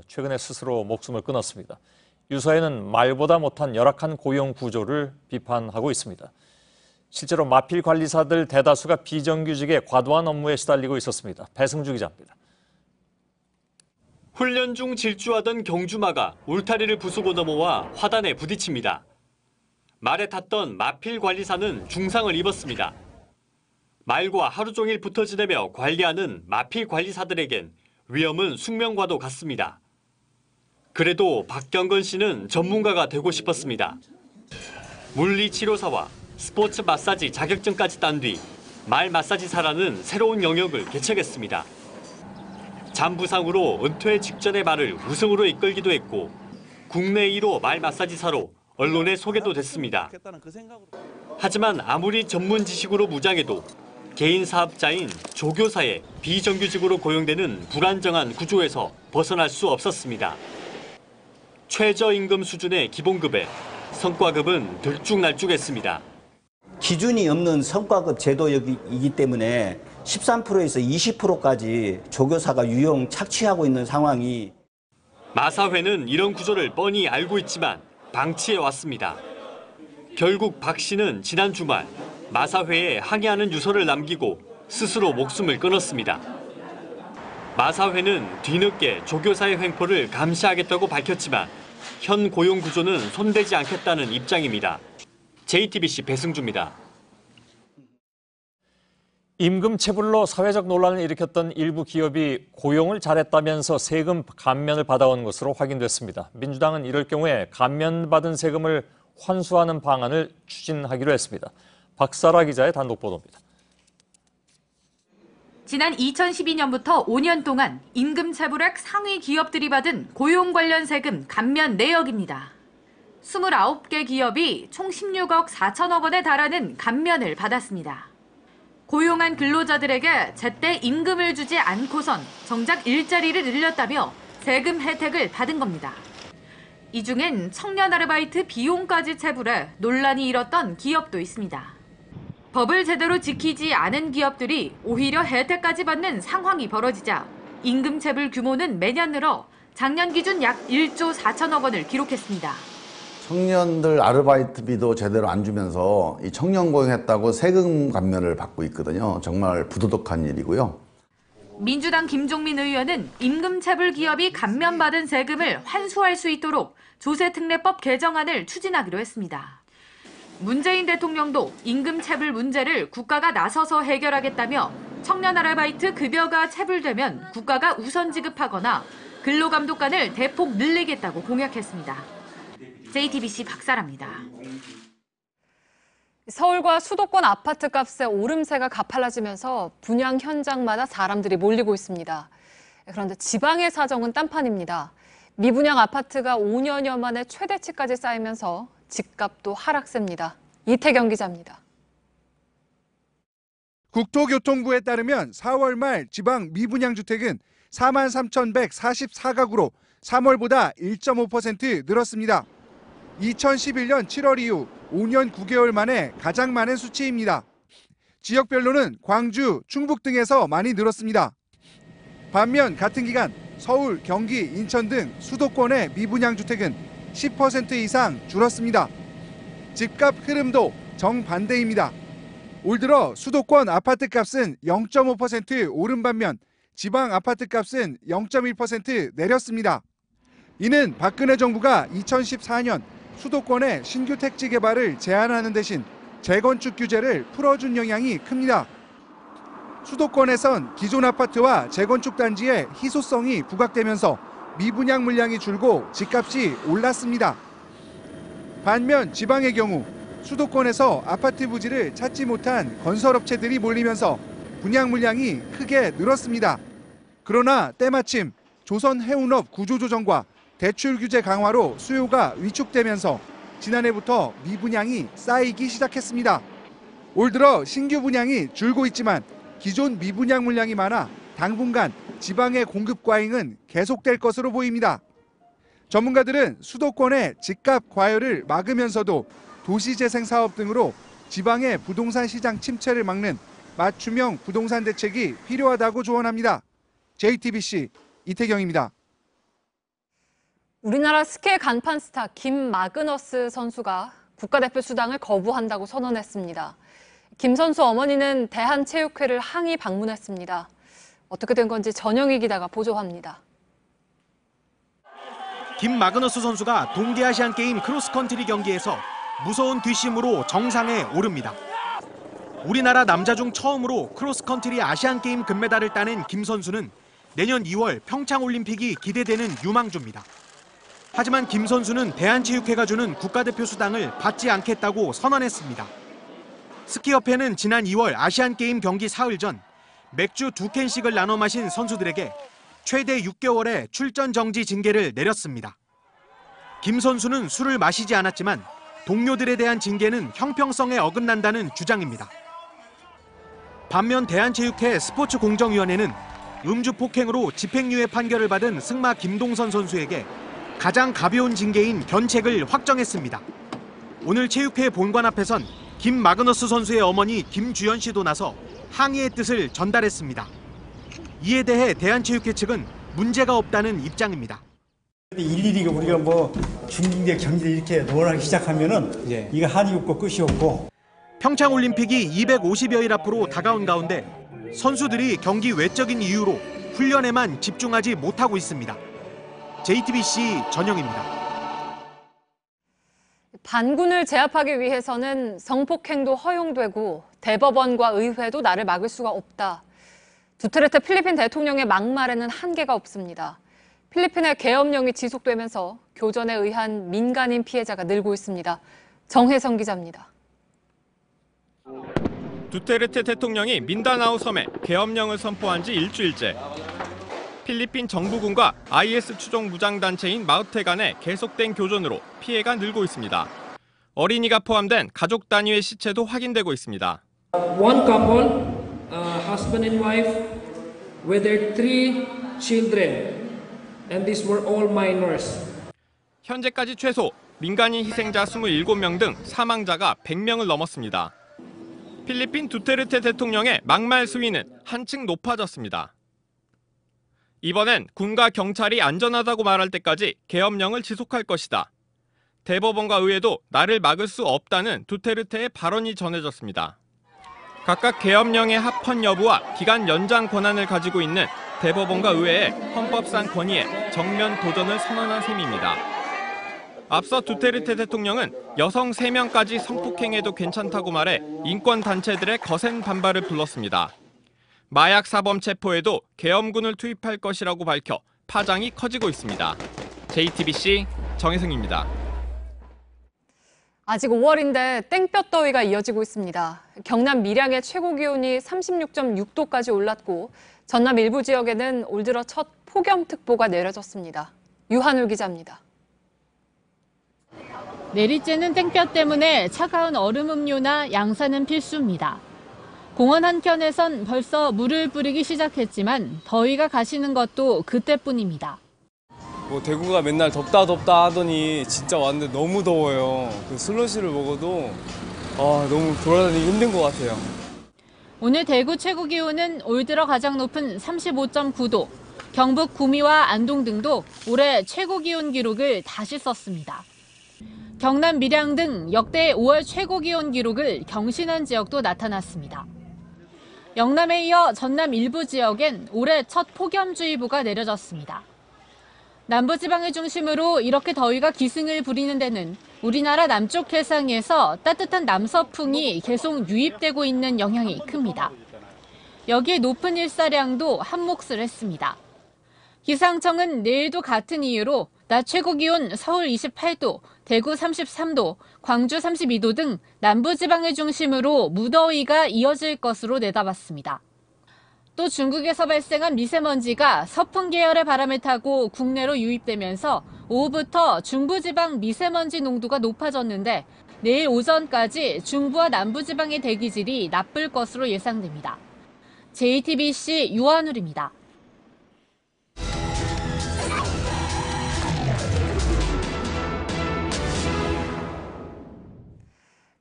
최근에 스스로 목숨을 끊었습니다. 유서에는 말보다 못한 열악한 고용 구조를 비판하고 있습니다. 실제로 마필 관리사들 대다수가 비정규직의 과도한 업무에 시달리고 있었습니다. 배승주 기자입니다. 훈련 중 질주하던 경주마가 울타리를 부수고 넘어와 화단에 부딪힙니다. 말에 탔던 마필 관리사는 중상을 입었습니다. 말과 하루 종일 붙어 지내며 관리하는 마필 관리사들에겐 위험은 숙명과도 같습니다. 그래도 박경건 씨는 전문가가 되고 싶었습니다. 물리치료사와 스포츠 마사지 자격증까지 딴 뒤 말 마사지사라는 새로운 영역을 개척했습니다. 잠부상으로 은퇴 직전의 말을 우승으로 이끌기도 했고 국내 1호 말 마사지사로 언론에 소개도 됐습니다. 하지만 아무리 전문 지식으로 무장해도 개인 사업자인 조교사에 비정규직으로 고용되는 불안정한 구조에서 벗어날 수 없었습니다. 최저임금 수준의 기본급에 성과급은 들쭉날쭉했습니다. 기준이 없는 성과급 제도이기 때문에 13%에서 20%까지 조교사가 유용 착취하고 있는 상황이. 마사회는 이런 구조를 뻔히 알고 있지만 방치해왔습니다. 결국 박 씨는 지난 주말 마사회에 항의하는 유서를 남기고 스스로 목숨을 끊었습니다. 마사회는 뒤늦게 조교사의 횡포를 감시하겠다고 밝혔지만 현 고용 구조는 손대지 않겠다는 입장입니다. JTBC 배승주입니다. 임금 체불로 사회적 논란을 일으켰던 일부 기업이 고용을 잘했다면서 세금 감면을 받아온 것으로 확인됐습니다. 민주당은 이럴 경우에 감면받은 세금을 환수하는 방안을 추진하기로 했습니다. 박사라 기자의 단독 보도입니다. 지난 2012년부터 5년 동안 임금 체불액 상위 기업들이 받은 고용 관련 세금 감면 내역입니다. 29개 기업이 총 16억 4천억 원에 달하는 감면을 받았습니다. 고용한 근로자들에게 제때 임금을 주지 않고선 정작 일자리를 늘렸다며 세금 혜택을 받은 겁니다. 이 중엔 청년 아르바이트 비용까지 체불해 논란이 일었던 기업도 있습니다. 법을 제대로 지키지 않은 기업들이 오히려 혜택까지 받는 상황이 벌어지자 임금 체불 규모는 매년 늘어 작년 기준 약 1조 4천억 원을 기록했습니다. 청년들 아르바이트비도 제대로 안 주면서 이 청년 고용했다고 세금 감면을 받고 있거든요. 정말 부도덕한 일이고요. 민주당 김종민 의원은 임금 체불 기업이 감면받은 세금을 환수할 수 있도록 조세특례법 개정안을 추진하기로 했습니다. 문재인 대통령도 임금 체불 문제를 국가가 나서서 해결하겠다며 청년 아르바이트 급여가 체불되면 국가가 우선 지급하거나 근로감독관을 대폭 늘리겠다고 공약했습니다. JTBC 박사라입니다. 서울과 수도권 아파트 값의 오름세가 가팔라지면서 분양 현장마다 사람들이 몰리고 있습니다. 그런데 지방의 사정은 딴판입니다. 미분양 아파트가 5년여 만에 최대치까지 쌓이면서 집값도 하락세입니다. 이태경 기자입니다. 국토교통부에 따르면 4월 말 지방 미분양 주택은 43,144가구로 3월보다 1.5% 늘었습니다. 2011년 7월 이후 5년 9개월 만에 가장 많은 수치입니다. 지역별로는 광주, 충북 등에서 많이 늘었습니다. 반면 같은 기간 서울, 경기, 인천 등 수도권의 미분양 주택은 10% 이상 줄었습니다. 집값 흐름도 정반대입니다. 올 들어 수도권 아파트값은 0.5% 오른 반면 지방 아파트값은 0.1% 내렸습니다. 이는 박근혜 정부가 2014년 수도권의 신규 택지 개발을 제한하는 대신 재건축 규제를 풀어준 영향이 큽니다. 수도권에선 기존 아파트와 재건축 단지의 희소성이 부각되면서 미분양 물량이 줄고 집값이 올랐습니다. 반면 지방의 경우 수도권에서 아파트 부지를 찾지 못한 건설업체들이 몰리면서 분양 물량이 크게 늘었습니다. 그러나 때마침 조선해운업 구조조정과 대출 규제 강화로 수요가 위축되면서 지난해부터 미분양이 쌓이기 시작했습니다. 올 들어 신규 분양이 줄고 있지만 기존 미분양 물량이 많아 당분간 지방의 공급 과잉은 계속될 것으로 보입니다. 전문가들은 수도권의 집값 과열을 막으면서도 도시재생 사업 등으로 지방의 부동산 시장 침체를 막는 맞춤형 부동산 대책이 필요하다고 조언합니다. JTBC 이태경입니다. 우리나라 스케 간판 스타 김마그너스 선수가 국가대표 수당을 거부한다고 선언했습니다. 김 선수 어머니는 대한체육회를 항의 방문했습니다. 어떻게 된 건지 전영희 기자가 보도합니다. 김마그너스 선수가 동계아시안게임 크로스컨트리 경기에서 무서운 뒷심으로 정상에 오릅니다. 우리나라 남자 중 처음으로 크로스컨트리 아시안게임 금메달을 따낸 김 선수는 내년 2월 평창올림픽이 기대되는 유망주입니다. 하지만 김 선수는 대한체육회가 주는 국가대표 수당을 받지 않겠다고 선언했습니다. 스키협회는 지난 2월 아시안게임 경기 사흘 전 맥주 2캔씩을 나눠 마신 선수들에게 최대 6개월의 출전 정지 징계를 내렸습니다. 김 선수는 술을 마시지 않았지만 동료들에 대한 징계는 형평성에 어긋난다는 주장입니다. 반면 대한체육회 스포츠공정위원회는 음주 폭행으로 집행유예 판결을 받은 승마 김동선 선수에게 가장 가벼운 징계인 견책을 확정했습니다. 오늘 체육회 본관 앞에선 김마그너스 선수의 어머니 김주연 씨도 나서 항의의 뜻을 전달했습니다. 이에 대해 대한체육회 측은 문제가 없다는 입장입니다. 일일이 우리가 중징계 경기를 이렇게 논하기 시작하면은 이거 한이 없고 끝이 없고. 평창올림픽이 250여일 앞으로 다가온 가운데 선수들이 경기 외적인 이유로 훈련에만 집중하지 못하고 있습니다. JTBC 전영입니다. 반군을 제압하기 위해서는 성폭행도 허용되고 대법원과 의회도 나를 막을 수가 없다. 두테르테 필리핀 대통령의 막말에는 한계가 없습니다. 필리핀의 계엄령이 지속되면서 교전에 의한 민간인 피해자가 늘고 있습니다. 정혜성 기자입니다. 두테르테 대통령이 민다나오 섬에 계엄령을 선포한 지 일주일째. 필리핀 정부군과 IS 추종 무장단체인 마우테 간의 계속된 교전으로 피해가 늘고 있습니다. 어린이가 포함된 가족 단위의 시체도 확인되고 있습니다. One couple, husband and wife, with their 3 children, and these were all minors. 현재까지 최소 민간인 희생자 27명 등 사망자가 100명을 넘었습니다. 필리핀 두테르테 대통령의 막말 수위는 한층 높아졌습니다. 이번엔 군과 경찰이 안전하다고 말할 때까지 계엄령을 지속할 것이다. 대법원과 의회도 나를 막을 수 없다는 두테르테의 발언이 전해졌습니다. 각각 계엄령의 합헌 여부와 기간 연장 권한을 가지고 있는 대법원과 의회의 헌법상 권위에 정면 도전을 선언한 셈입니다. 앞서 두테르테 대통령은 여성 3명까지 성폭행해도 괜찮다고 말해 인권단체들의 거센 반발을 불렀습니다. 마약 사범 체포에도 계엄군을 투입할 것이라고 밝혀 파장이 커지고 있습니다. JTBC 정혜승입니다. 아직 5월인데 땡볕더위가 이어지고 있습니다. 경남 밀양의 최고 기온이 36.6도까지 올랐고 전남 일부 지역에는 올 들어 첫 폭염특보가 내려졌습니다. 유한울 기자입니다. 내리쬐는 땡볕 때문에 차가운 얼음 음료나 양산은 필수입니다. 공원 한켠에선 벌써 물을 뿌리기 시작했지만 더위가 가시는 것도 그때뿐입니다. 대구가 맨날 덥다 하더니 진짜 왔는데 너무 더워요. 그 슬러시를 먹어도 너무 돌아다니기 힘든 것 같아요. 오늘 대구 최고 기온은 올 들어 가장 높은 35.9도, 경북 구미와 안동 등도 올해 최고 기온 기록을 다시 썼습니다. 경남 밀양 등 역대 5월 최고 기온 기록을 경신한 지역도 나타났습니다. 영남에 이어 전남 일부 지역엔 올해 첫 폭염주의보가 내려졌습니다. 남부지방을 중심으로 이렇게 더위가 기승을 부리는 데는 우리나라 남쪽 해상에서 따뜻한 남서풍이 계속 유입되고 있는 영향이 큽니다. 여기에 높은 일사량도 한몫을 했습니다. 기상청은 내일도 같은 이유로 낮 최고 기온 서울 28도, 대구 33도, 광주 32도 등 남부지방을 중심으로 무더위가 이어질 것으로 내다봤습니다. 또 중국에서 발생한 미세먼지가 서풍 계열의 바람을 타고 국내로 유입되면서 오후부터 중부지방 미세먼지 농도가 높아졌는데 내일 오전까지 중부와 남부지방의 대기질이 나쁠 것으로 예상됩니다. JTBC 유한울입니다.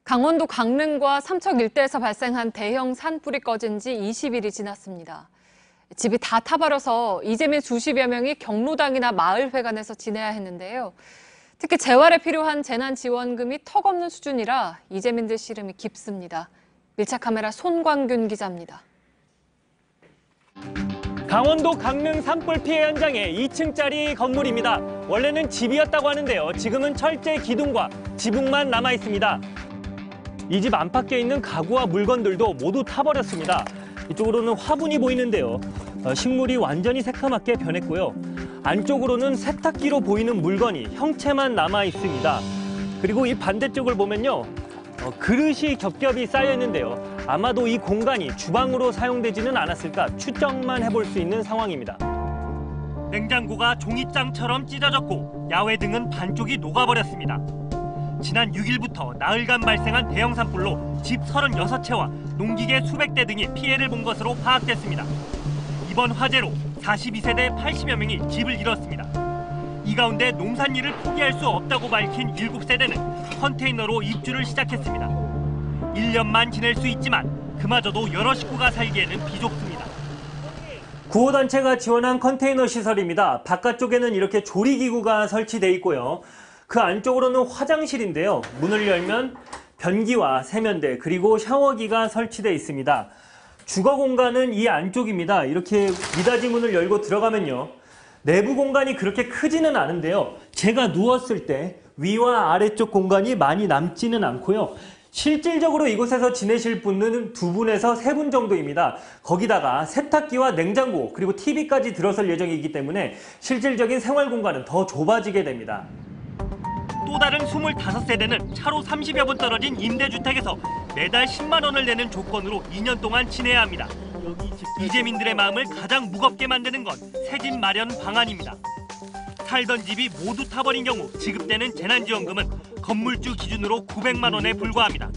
강원도 강릉과 삼척 일대에서 발생한 대형 산불이 꺼진 지 20일이 지났습니다. 집이 다 타버려서 이재민 수십여 명이 경로당이나 마을회관에서 지내야 했는데요. 특히 재활에 필요한 재난지원금이 턱없는 수준이라 이재민들 시름이 깊습니다. 밀착카메라 손광균 기자입니다. 강원도 강릉 산불 피해 현장의 2층짜리 건물입니다. 원래는 집이었다고 하는데요. 지금은 철제 기둥과 지붕만 남아 있습니다. 이 집 안팎에 있는 가구와 물건들도 모두 타버렸습니다. 이쪽으로는 화분이 보이는데요. 식물이 완전히 새카맣게 변했고요. 안쪽으로는 세탁기로 보이는 물건이 형체만 남아 있습니다. 그리고 이 반대쪽을 보면요. 그릇이 겹겹이 쌓여 있는데요. 아마도 이 공간이 주방으로 사용되지는 않았을까 추정만 해볼 수 있는 상황입니다. 냉장고가 종이장처럼 찢어졌고 야외 등은 반쪽이 녹아버렸습니다. 지난 6일부터 나흘간 발생한 대형 산불로 집 36채와 농기계 수백 대 등이 피해를 본 것으로 파악됐습니다. 이번 화재로 42세대 80여 명이 집을 잃었습니다. 이 가운데 농산일을 포기할 수 없다고 밝힌 7세대는 컨테이너로 입주를 시작했습니다. 1년만 지낼 수 있지만 그마저도 여러 식구가 살기에는 비좁습니다. 구호단체가 지원한 컨테이너 시설입니다. 바깥쪽에는 이렇게 조리기구가 설치돼 있고요. 그 안쪽으로는 화장실인데요. 문을 열면 변기와 세면대 그리고 샤워기가 설치돼 있습니다. 주거 공간은 이 안쪽입니다. 이렇게 미닫이 문을 열고 들어가면요. 내부 공간이 그렇게 크지는 않은데요. 제가 누웠을 때 위와 아래쪽 공간이 많이 남지는 않고요. 실질적으로 이곳에서 지내실 분은 2분에서 3분 정도입니다. 거기다가 세탁기와 냉장고 그리고 TV까지 들어설 예정이기 때문에 실질적인 생활 공간은 더 좁아지게 됩니다. 또 다른 25세대는 차로 30여 분 떨어진 임대주택에서 매달 10만 원을 내는 조건으로 2년 동안 지내야 합니다. 이재민들의 마음을 가장 무겁게 만드는 건 새 집 마련 방안입니다. 살던 집이 모두 타버린 경우 지급되는 재난지원금은 건물주 기준으로 900만 원에 불과합니다.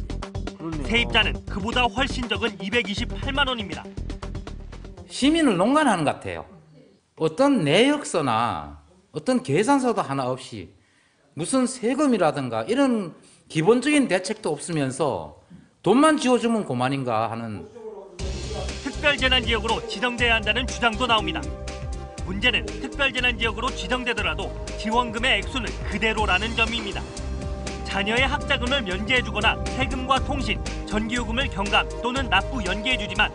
세입자는 그보다 훨씬 적은 228만 원입니다. 시민을 농간하는 것 같아요. 어떤 내역서나 어떤 계산서도 하나 없이 무슨 세금이라든가 이런 기본적인 대책도 없으면서 돈만 지어주면 그만인가 하는. 특별재난지역으로 지정돼야 한다는 주장도 나옵니다. 문제는 특별재난지역으로 지정되더라도 지원금의 액수는 그대로라는 점입니다. 자녀의 학자금을 면제해주거나 세금과 통신, 전기요금을 경감 또는 납부 연기해주지만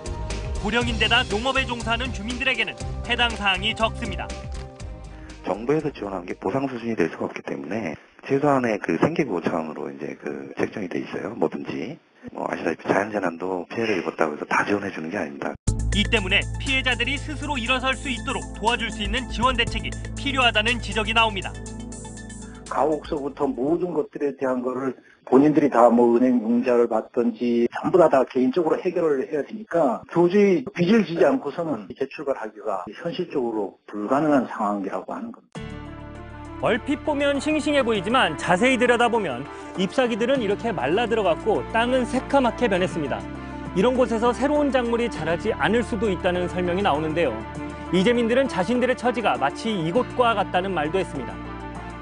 고령인데다 농업에 종사하는 주민들에게는 해당 사항이 적습니다. 정부에서 지원하는 게 보상 수준이 될 수가 없기 때문에 최소한의 그 생계구호 차원으로 이제 그 책정이 돼 있어요. 뭐든지 아시다시피 자연재난도 피해를 입었다고 해서 다 지원해 주는 게 아닙니다. 이 때문에 피해자들이 스스로 일어설 수 있도록 도와줄 수 있는 지원 대책이 필요하다는 지적이 나옵니다. 가옥서부터 모든 것들에 대한 거를 본인들이 다 은행 융자를 받든지 전부 다 개인적으로 해결을 해야 되니까 도저히 빚을 지지 않고서는 재출발하기가 현실적으로 불가능한 상황이라고 하는 겁니다. 얼핏 보면 싱싱해 보이지만 자세히 들여다보면 잎사귀들은 이렇게 말라 들어갔고 땅은 새카맣게 변했습니다. 이런 곳에서 새로운 작물이 자라지 않을 수도 있다는 설명이 나오는데요. 이재민들은 자신들의 처지가 마치 이곳과 같다는 말도 했습니다.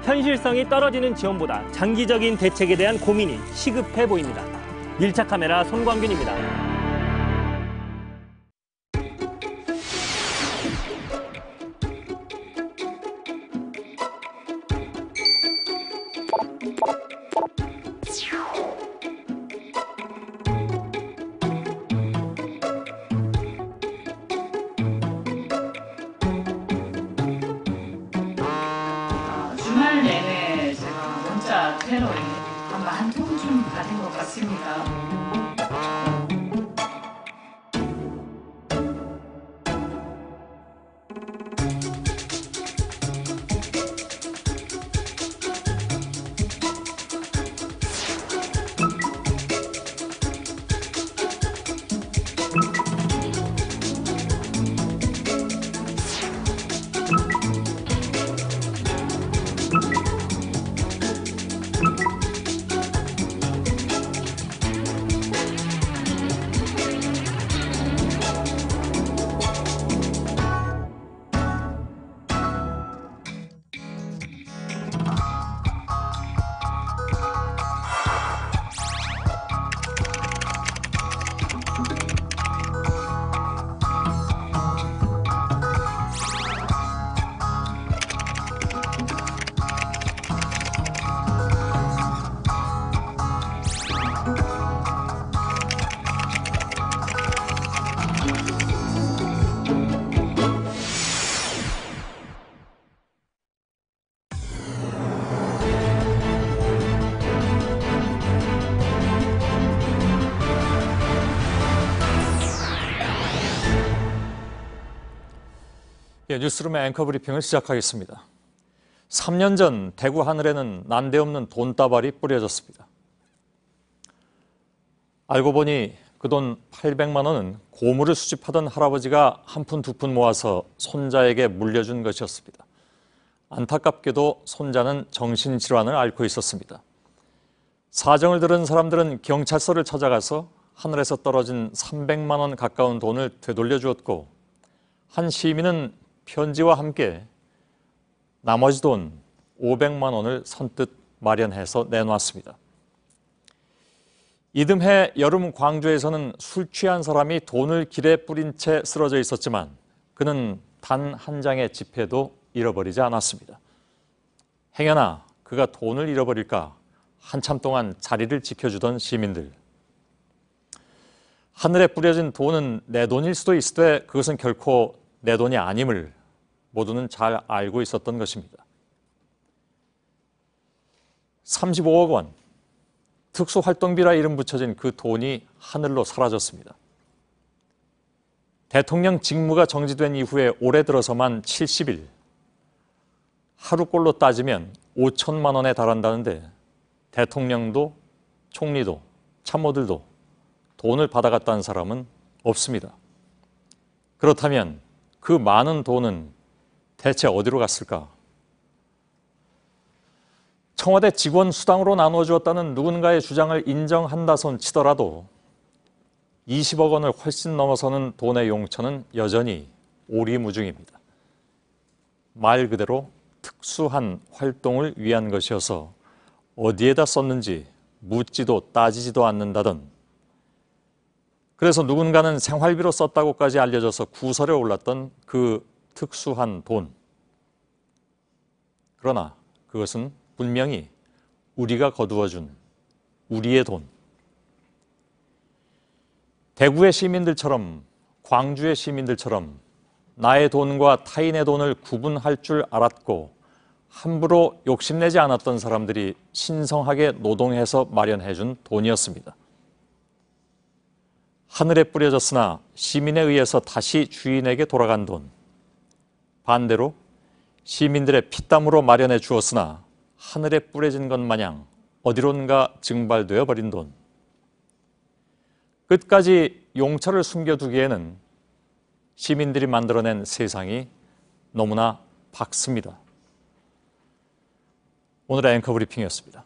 현실성이 떨어지는 지원보다 장기적인 대책에 대한 고민이 시급해 보입니다. 밀착카메라 손광균입니다. 패널 아마 한 통쯤 받은 것 같습니다. 뉴스룸의 앵커 브리핑을 시작하겠습니다. 3년 전 대구 하늘에는 난데없는 돈다발이 뿌려졌습니다. 알고 보니 그 돈 800만 원은 고물을 수집하던 할아버지가 한 푼 두 푼 모아서 손자에게 물려준 것이었습니다. 안타깝게도 손자는 정신질환을 앓고 있었습니다. 사정을 들은 사람들은 경찰서를 찾아가서 하늘에서 떨어진 300만 원 가까운 돈을 되돌려 주었고, 한 시민은 편지와 함께 나머지 돈 500만 원을 선뜻 마련해서 내놓았습니다. 이듬해 여름 광주에서는 술 취한 사람이 돈을 길에 뿌린 채 쓰러져 있었지만 그는 단 한 장의 지폐도 잃어버리지 않았습니다. 행여나 그가 돈을 잃어버릴까 한참 동안 자리를 지켜주던 시민들. 하늘에 뿌려진 돈은 내 돈일 수도 있으되 그것은 결코 내 돈이 아님을 모두는 잘 알고 있었던 것입니다. 35억 원, 특수활동비라 이름 붙여진 그 돈이 하늘로 사라졌습니다. 대통령 직무가 정지된 이후에 올해 들어서만 70일, 하루꼴로 따지면 5천만 원에 달한다는데 대통령도 총리도 참모들도 돈을 받아갔다는 사람은 없습니다. 그렇다면 그 많은 돈은 대체 어디로 갔을까? 청와대 직원 수당으로 나누어 주었다는 누군가의 주장을 인정한다손 치더라도 20억 원을 훨씬 넘어서는 돈의 용처는 여전히 오리무중입니다. 말 그대로 특수한 활동을 위한 것이어서 어디에다 썼는지 묻지도 따지지도 않는다던, 그래서 누군가는 생활비로 썼다고까지 알려져서 구설에 올랐던 그 특수한 돈. 그러나 그것은 분명히 우리가 거두어준 우리의 돈. 대구의 시민들처럼, 광주의 시민들처럼 나의 돈과 타인의 돈을 구분할 줄 알았고 함부로 욕심내지 않았던 사람들이 신성하게 노동해서 마련해준 돈이었습니다. 하늘에 뿌려졌으나 시민에 의해서 다시 주인에게 돌아간 돈. 반대로 시민들의 피땀으로 마련해 주었으나 하늘에 뿌려진 것 마냥 어디론가 증발되어 버린 돈. 끝까지 용처를 숨겨두기에는 시민들이 만들어낸 세상이 너무나 밝습니다. 오늘의 앵커 브리핑이었습니다.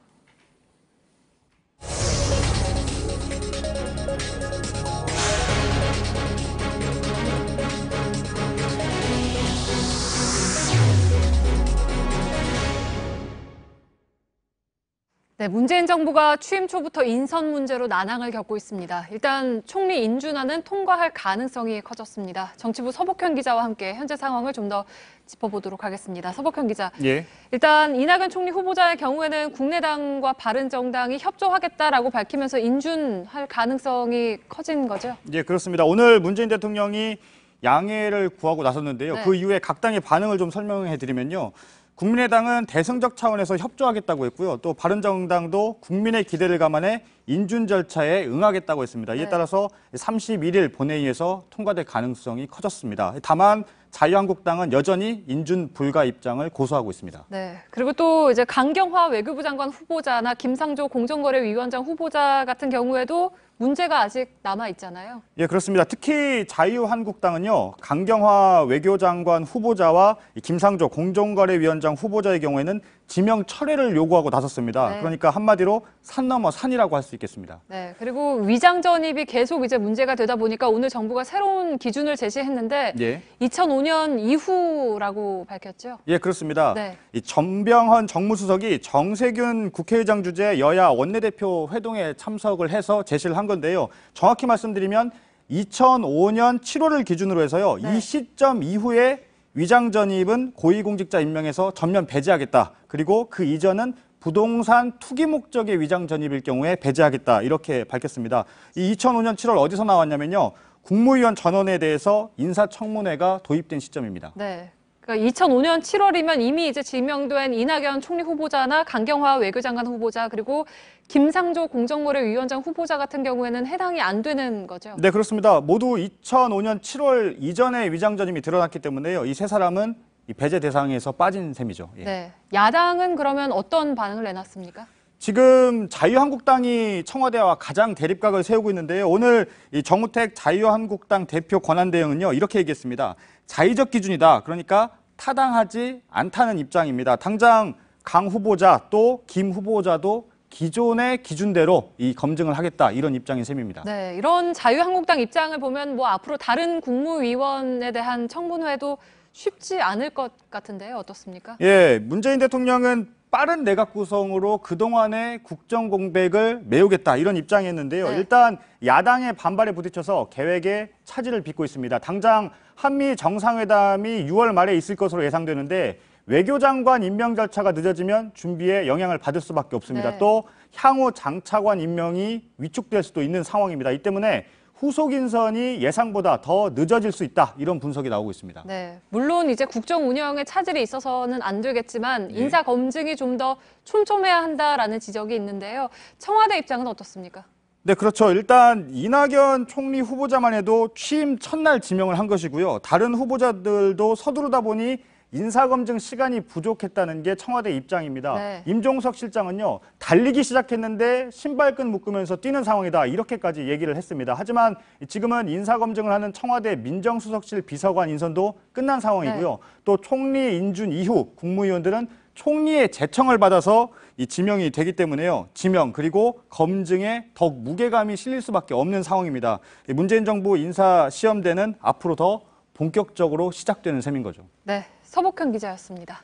네, 문재인 정부가 취임 초부터 인선 문제로 난항을 겪고 있습니다. 일단 총리 인준안은 통과할 가능성이 커졌습니다. 정치부 서복현 기자와 함께 현재 상황을 좀 더 짚어보도록 하겠습니다. 서복현 기자. 예. 일단 이낙연 총리 후보자의 경우에는 국민의당과 바른정당이 협조하겠다라고 밝히면서 인준할 가능성이 커진 거죠? 예, 그렇습니다. 오늘 문재인 대통령이 양해를 구하고 나섰는데요. 네. 그 이후에 각 당의 반응을 좀 설명해 드리면요. 국민의당은 대승적 차원에서 협조하겠다고 했고요. 또 바른정당도 국민의 기대를 감안해 인준 절차에 응하겠다고 했습니다. 이에 따라서 31일 본회의에서 통과될 가능성이 커졌습니다. 다만 자유한국당은 여전히 인준 불가 입장을 고수하고 있습니다. 네. 그리고 또 이제 강경화 외교부 장관 후보자나 김상조 공정거래위원장 후보자 같은 경우에도 문제가 아직 남아 있잖아요. 예, 그렇습니다. 특히 자유한국당은요, 강경화 외교장관 후보자와 김상조 공정거래위원장 후보자의 경우에는 지명 철회를 요구하고 나섰습니다. 네. 그러니까 한마디로 산 넘어 산이라고 할 수 있겠습니다. 네. 그리고 위장 전입이 계속 이제 문제가 되다 보니까 오늘 정부가 새로운 기준을 제시했는데 예. 2005년 이후라고 밝혔죠. 예, 그렇습니다. 네. 이 전병헌 정무수석이 정세균 국회의장 주재 여야 원내대표 회동에 참석을 해서 제시를 한 건데요. 정확히 말씀드리면 2005년 7월을 기준으로 해서요. 이 시점 이후에 위장 전입은 고위공직자 임명에서 전면 배제하겠다. 그리고 그 이전은 부동산 투기 목적의 위장 전입일 경우에 배제하겠다. 이렇게 밝혔습니다. 이 2005년 7월 어디서 나왔냐면요. 국무위원 전원에 대해서 인사청문회가 도입된 시점입니다. 네. 그러니까 2005년 7월이면 이미 이제 지명된 이낙연 총리 후보자나 강경화 외교장관 후보자 그리고 김상조 공정거래위원장 후보자 같은 경우에는 해당이 안 되는 거죠. 네, 그렇습니다. 모두 2005년 7월 이전에 위장 전입이 드러났기 때문에요. 이 세 사람은 이 배제 대상에서 빠진 셈이죠. 예. 네. 야당은 그러면 어떤 반응을 내놨습니까? 지금 자유한국당이 청와대와 가장 대립각을 세우고 있는데요. 오늘 이 정우택 자유한국당 대표 권한대행은요, 이렇게 얘기했습니다. 자의적 기준이다. 그러니까 타당하지 않다는 입장입니다. 당장 강 후보자 또 김 후보자도 기존의 기준대로 이 검증을 하겠다 이런 입장인 셈입니다. 네, 이런 자유한국당 입장을 보면 뭐 앞으로 다른 국무위원에 대한 청문회도 쉽지 않을 것 같은데요. 어떻습니까? 예, 문재인 대통령은 빠른 내각 구성으로 그동안의 국정 공백을 메우겠다 이런 입장이었는데요. 네. 일단 야당의 반발에 부딪혀서 계획에 차질을 빚고 있습니다. 당장 한미 정상회담이 6월 말에 있을 것으로 예상되는데 외교장관 임명 절차가 늦어지면 준비에 영향을 받을 수밖에 없습니다. 네. 또 향후 장차관 임명이 위축될 수도 있는 상황입니다. 이 때문에 후속 인선이 예상보다 더 늦어질 수 있다 이런 분석이 나오고 있습니다. 네, 물론 이제 국정 운영에 차질이 있어서는 안 되겠지만 인사 검증이 좀 더 촘촘해야 한다라는 지적이 있는데요. 청와대 입장은 어떻습니까? 네, 그렇죠. 일단 이낙연 총리 후보자만 해도 취임 첫날 지명을 한 것이고요. 다른 후보자들도 서두르다 보니 인사검증 시간이 부족했다는 게 청와대 입장입니다. 네. 임종석 실장은요, 달리기 시작했는데 신발끈 묶으면서 뛰는 상황이다. 이렇게까지 얘기를 했습니다. 하지만 지금은 인사검증을 하는 청와대 민정수석실 비서관 인선도 끝난 상황이고요. 네. 또 총리 인준 이후 국무위원들은 총리의 제청을 받아서 이 지명이 되기 때문에요. 지명 그리고 검증에 더욱 무게감이 실릴 수밖에 없는 상황입니다. 문재인 정부 인사시험대는 앞으로 더 본격적으로 시작되는 셈인 거죠. 네, 서복현 기자였습니다.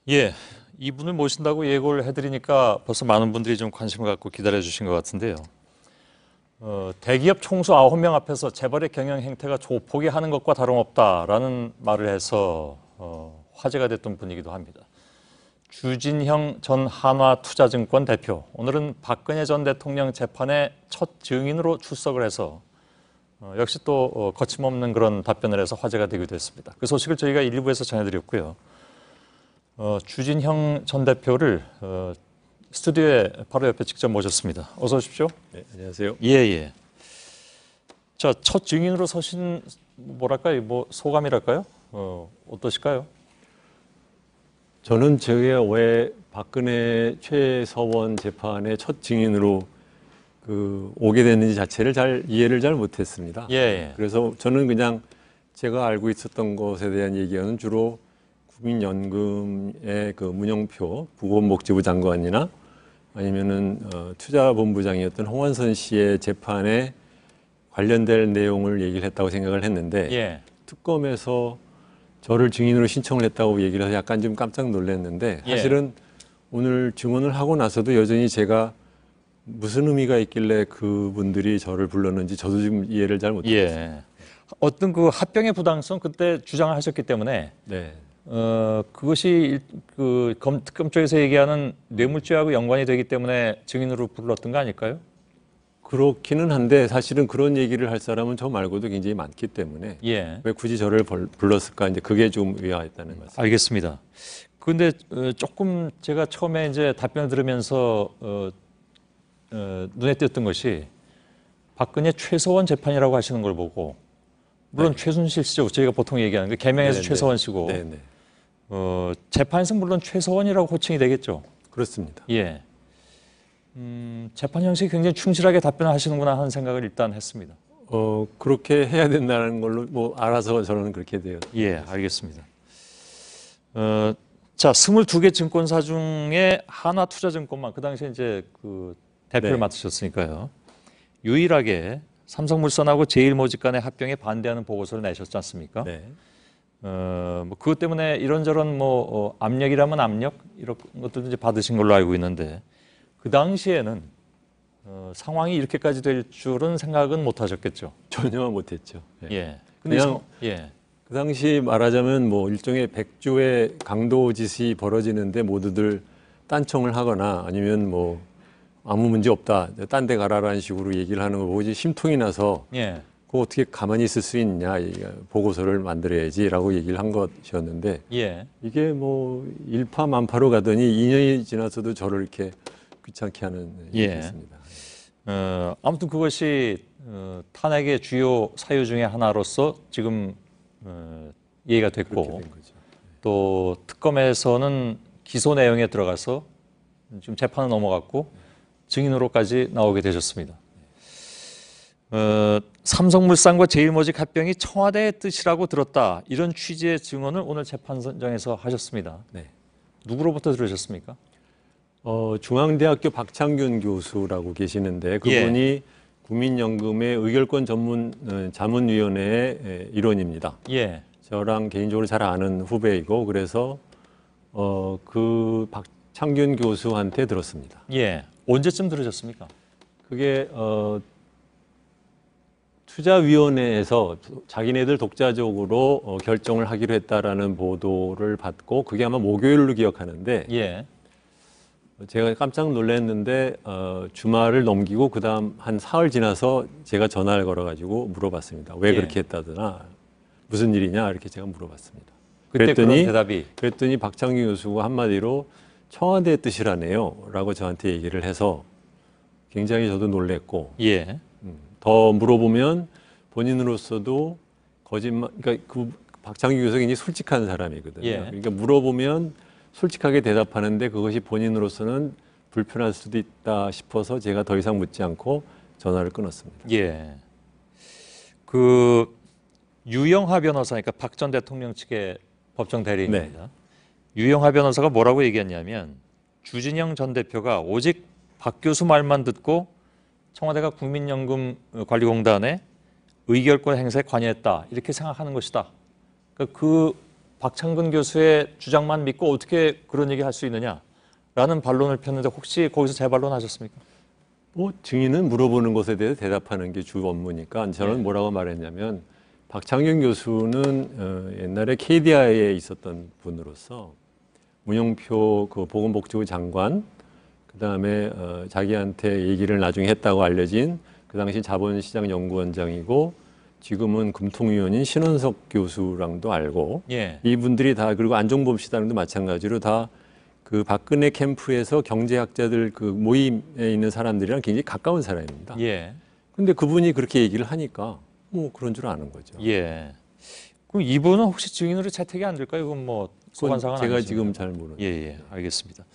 예, 이분을 모신다고 예고를 해드리니까 벌써 많은 분들이 좀 관심을 갖고 기다려주신 것 같은데요. 대기업 총수 9명 앞에서 재벌의 경영 행태가 조폭이 하는 것과 다름없다라는 말을 해서 화제가 됐던 분이기도 합니다. 주진형 전 한화투자증권 대표, 오늘은 박근혜 전 대통령 재판에 첫 증인으로 출석을 해서 역시 또 거침없는 그런 답변을 해서 화제가 되기도 했습니다. 그 소식을 저희가 일부에서 전해드렸고요. 주진형 전 대표를 스튜디오에 바로 옆에 직접 모셨습니다. 어서 오십시오. 네, 안녕하세요. 예. 자, 첫 증인으로 서신 뭐랄까요? 뭐 소감이랄까요? 어떠실까요? 저는 저희가 왜 박근혜 최서원 재판의 첫 증인으로 오게 됐는지 자체를 이해를 잘 못했습니다. 예. 그래서 저는 그냥 제가 알고 있었던 것에 대한 얘기는 주로 국민연금의 문영표 보건복지부 장관이나 아니면은 투자본부장이었던 홍원선 씨의 재판에 관련될 내용을 얘기를 했다고 생각을 했는데 특검에서 저를 증인으로 신청을 했다고 얘기를 해서 약간 좀 깜짝 놀랐는데 사실은 오늘 증언을 하고 나서도 여전히 제가 무슨 의미가 있길래 그분들이 저를 불렀는지 저도 지금 이해를 잘 못했어요. 어떤 그 합병의 부당성 그때 주장을 하셨기 때문에 그것이 그 특검 쪽에서 얘기하는 뇌물죄하고 연관이 되기 때문에 증인으로 불렀던 거 아닐까요? 그렇기는 한데 사실은 그런 얘기를 할 사람은 저 말고도 굉장히 많기 때문에 예. 왜 굳이 저를 불렀을까 이제 그게 좀 의아했다는 거죠. 알겠습니다. 그런데 조금 제가 처음에 이제 답변을 들으면서 눈에 띄었던 것이 박근혜 최서원 재판이라고 하시는 걸 보고 물론 최순실 씨죠. 저희가 보통 얘기하는 게 개명해서 최서원 씨고 재판에서 물론 최서원이라고 호칭이 되겠죠. 그렇습니다. 예. 재판 형식이 굉장히 충실하게 답변을 하시는구나 하는 생각을 일단 했습니다. 그렇게 해야 된다는 걸로 뭐 알아서 저는 그렇게 돼요. 예, 알겠습니다. 자, 22개 증권사 중에 하나투자증권만 그 당시에 이제 그 대표를 맡으셨으니까요. 유일하게 삼성물산하고 제일모직 간의 합병에 반대하는 보고서를 내셨지 않습니까? 네. 뭐 그것 때문에 이런저런 뭐 압력이라면 압력 이런 것들도 이제 받으신 걸로 알고 있는데 그 당시에는 상황이 이렇게까지 될 줄은 생각은 못 하셨겠죠. 전혀 못했죠. 예. 그냥 그 당시 말하자면 뭐 일종의 백조의 강도짓이 벌어지는데 모두들 딴청을 하거나 아니면 뭐 아무 문제 없다, 딴 데 가라라는 식으로 얘기를 하는 거 보고 이제 심통이 나서 그거 어떻게 가만히 있을 수 있냐, 보고서를 만들어야지라고 얘기를 한 것이었는데 이게 뭐 일파만파로 가더니 2년이 지나서도 저를 이렇게 귀찮게 하는 일이 있습니다. 아무튼 그것이 탄핵의 주요 사유 중에 하나로서 지금 이해가 됐고 또 특검에서는 기소 내용에 들어가서 지금 재판은 넘어갔고 증인으로까지 나오게 되셨습니다. 삼성물산과 제일모직 합병이 청와대의 뜻이라고 들었다. 이런 취지의 증언을 오늘 재판장에서 하셨습니다. 누구로부터 들으셨습니까? 중앙대학교 박창균 교수라고 계시는데 그분이 국민연금의 의결권 전문 자문위원회의 일원입니다. 저랑 개인적으로 잘 아는 후배이고 그래서 그 박창균 교수한테 들었습니다. 언제쯤 들으셨습니까? 그게 투자위원회에서 자기네들 독자적으로 결정을 하기로 했다라는 보도를 받고 그게 아마 목요일로 기억하는데 제가 깜짝 놀랐는데 주말을 넘기고 그다음 한 사흘 지나서 제가 전화를 걸어가지고 물어봤습니다. 왜 그렇게 했다더나 무슨 일이냐 이렇게 제가 물어봤습니다. 그때 그런 대답이? 그랬더니 박창균 교수가 한마디로 청와대의 뜻이라네요 라고 저한테 얘기를 해서 굉장히 저도 놀랬고 더 물어보면 본인으로서도 거짓말, 그러니까 그 박창균 교수가 굉장히 솔직한 사람이거든요. 그러니까 물어보면 솔직하게 대답하는데 그것이 본인으로서는 불편할 수도 있다 싶어서 제가 더 이상 묻지 않고 전화를 끊었습니다. 그 유영하 변호사, 그러니까 박 전 대통령 측의 법정 대리인입니다. 유영하 변호사가 뭐라고 얘기했냐면 주진영 전 대표가 오직 박 교수 말만 듣고 청와대가 국민연금관리공단의 의결권 행사에 관여했다 이렇게 생각하는 것이다. 그러니까 그 박창근 교수의 주장만 믿고 어떻게 그런 얘기 할 수 있느냐라는 반론을 폈는데 혹시 거기서 재반론하셨습니까? 뭐 증인은 물어보는 것에 대해서 대답하는 게 주 업무니까 저는 뭐라고 말했냐면 박창균 교수는 옛날에 KDI에 있었던 분으로서 문영표 그 보건복지부 장관 그다음에 자기한테 얘기를 나중에 했다고 알려진 그 당시 자본시장연구원장이고 지금은 금통위원인 신원석 교수랑도 알고 이분들이 다 그리고 안종범 씨랑도 마찬가지로 다 그 박근혜 캠프에서 경제학자들 그 모임에 있는 사람들이랑 굉장히 가까운 사람입니다. 근데 그분이 그렇게 얘기를 하니까 뭐 그런 줄 아는 거죠. 그럼 이분은 혹시 증인으로 채택이 안 될까요? 이건 뭐 소관사가 제가 지금 잘 모르는. 알겠습니다.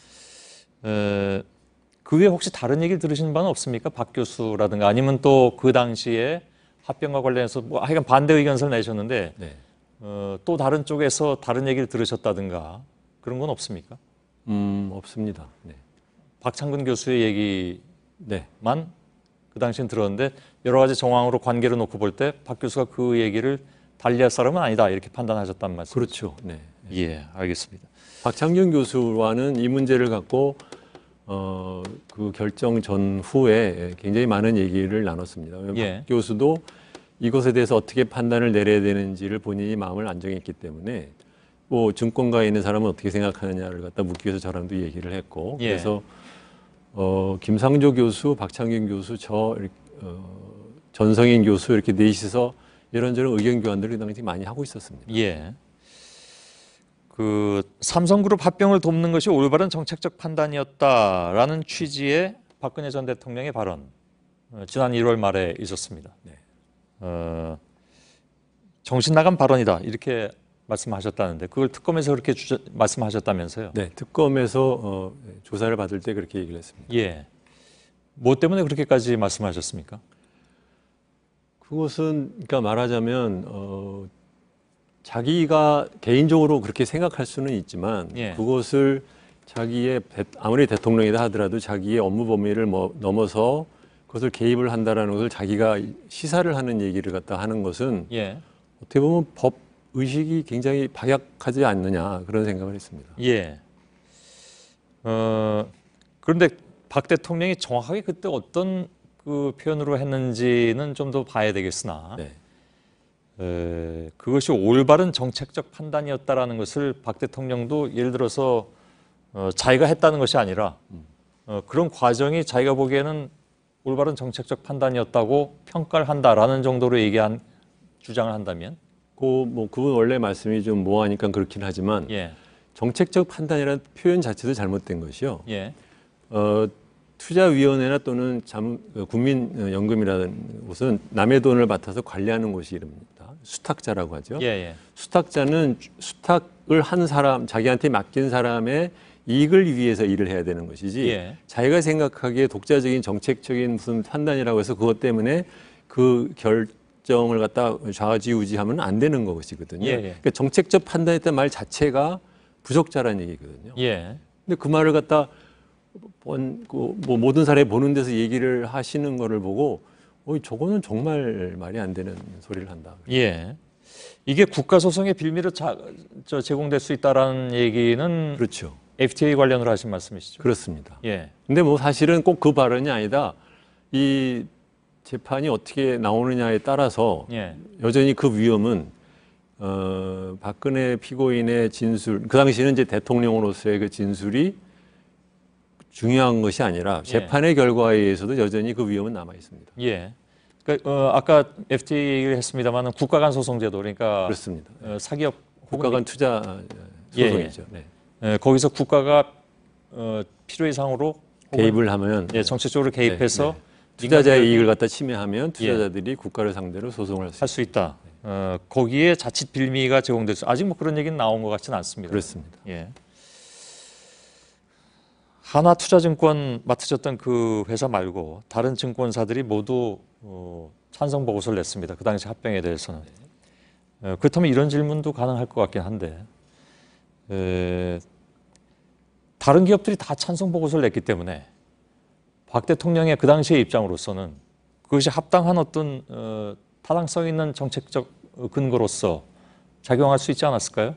그 외에 혹시 다른 얘기를 들으신 바는 없습니까? 박 교수라든가 아니면 또 그 당시에 합병과 관련해서 뭐 하여간 반대 의견서를 내셨는데 또 다른 쪽에서 다른 얘기를 들으셨다든가 그런 건 없습니까? 없습니다. 박창근 교수의 얘기만 그 당시엔 들었는데 여러 가지 정황으로 관계를 놓고 볼 때 박 교수가 그 얘기를 달리할 사람은 아니다 이렇게 판단하셨단 말씀이죠? 그렇죠. 알겠습니다. 박창균 교수와는 이 문제를 갖고 그 결정 전후에 굉장히 많은 얘기를 나눴습니다. 박 교수도 이것에 대해서 어떻게 판단을 내려야 되는지를 본인이 마음을 안 정했기 때문에 뭐 증권가에 있는 사람은 어떻게 생각하느냐를 갖다 묻기 위해서 저랑도 얘기를 했고 그래서 김상조 교수, 박창균 교수, 전성인 교수 이렇게 넷이서 이런저런 의견 교환들을 당시 많이 하고 있었습니다. 예. 그 삼성그룹 합병을 돕는 것이 올바른 정책적 판단이었다라는 취지의 박근혜 전 대통령의 발언 지난 1월 말에 있었습니다. 정신 나간 발언이다 이렇게 말씀하셨다는데 그걸 특검에서 그렇게 말씀하셨다면서요? 네, 특검에서 조사를 받을 때 그렇게 얘기를 했습니다. 예. 뭐 때문에 그렇게까지 말씀하셨습니까? 그것은 그러니까 말하자면 자기가 개인적으로 그렇게 생각할 수는 있지만 그것을 자기의 아무리 대통령이다 하더라도 자기의 업무 범위를 넘어서 그것을 개입을 한다라는 것을 자기가 시사를 하는 얘기를 갖다 하는 것은 어떻게 보면 법 의식이 굉장히 박약하지 않느냐 그런 생각을 했습니다. 예. 그런데 박 대통령이 정확하게 그때 어떤 그 표현으로 했는지는 좀 더 봐야 되겠으나 그것이 올바른 정책적 판단이었다라는 것을 박 대통령도 예를 들어서 자기가 했다는 것이 아니라 그런 과정이 자기가 보기에는 올바른 정책적 판단이었다고 평가를 한다라는 정도로 주장을 한다면 그분 원래 말씀이 좀 모호하니까 그렇긴 하지만 정책적 판단이라는 표현 자체도 잘못된 것이요. 투자위원회나 또는 국민연금이라는 곳은 남의 돈을 받아서 관리하는 곳이 이릅니다. 수탁자라고 하죠. 수탁자는 수탁을 한 사람, 자기한테 맡긴 사람의 이익을 위해서 일을 해야 되는 것이지 자기가 생각하기에 독자적인 정책적인 무슨 판단이라고 해서 그것 때문에 그 결정을 갖다 좌지우지하면 안 되는 것이거든요. 그러니까 정책적 판단했던 말 자체가 부적절한 얘기거든요. 근데 그 말을 갖다 뭐 모든 사람이 보는 데서 얘기를 하시는 거를 보고 저거는 정말 말이 안 되는 소리를 한다. 이게 국가소송의 빌미로 제공될 수 있다라는 얘기는 그렇죠. FTA 관련으로 하신 말씀이시죠? 그렇습니다. 근데 뭐 사실은 꼭 그 발언이 아니다. 이 재판이 어떻게 나오느냐에 따라서 여전히 그 위험은 박근혜 피고인의 진술, 그 당시에는 이제 대통령으로서의 그 진술이 중요한 것이 아니라 재판의 결과에 의해서도 여전히 그 위험은 남아 있습니다. 그러니까 아까 FTA 얘기를 했습니다만 국가 간 소송제도 그러니까 그렇습니다. 사기업 국가 간 투자 소송이죠. 거기서 국가가 필요 이상으로 개입을 하면 정책적으로 개입해서 투자자의 이익을 갖다 침해하면 투자자들이 국가를 상대로 소송을 할 수 있다. 거기에 자칫 빌미가 제공될 수 아직 뭐 그런 얘기는 나온 것 같지는 않습니다. 그렇습니다. 하나투자증권 맡으셨던 그 회사 말고 다른 증권사들이 모두 찬성 보고서를 냈습니다. 그 당시 합병에 대해서는. 그렇다면 이런 질문도 가능할 것 같긴 한데 다른 기업들이 다 찬성 보고서를 냈기 때문에 박 대통령의 그 당시의 입장으로서는 그것이 합당한 어떤 타당성 있는 정책적 근거로서 작용할 수 있지 않았을까요?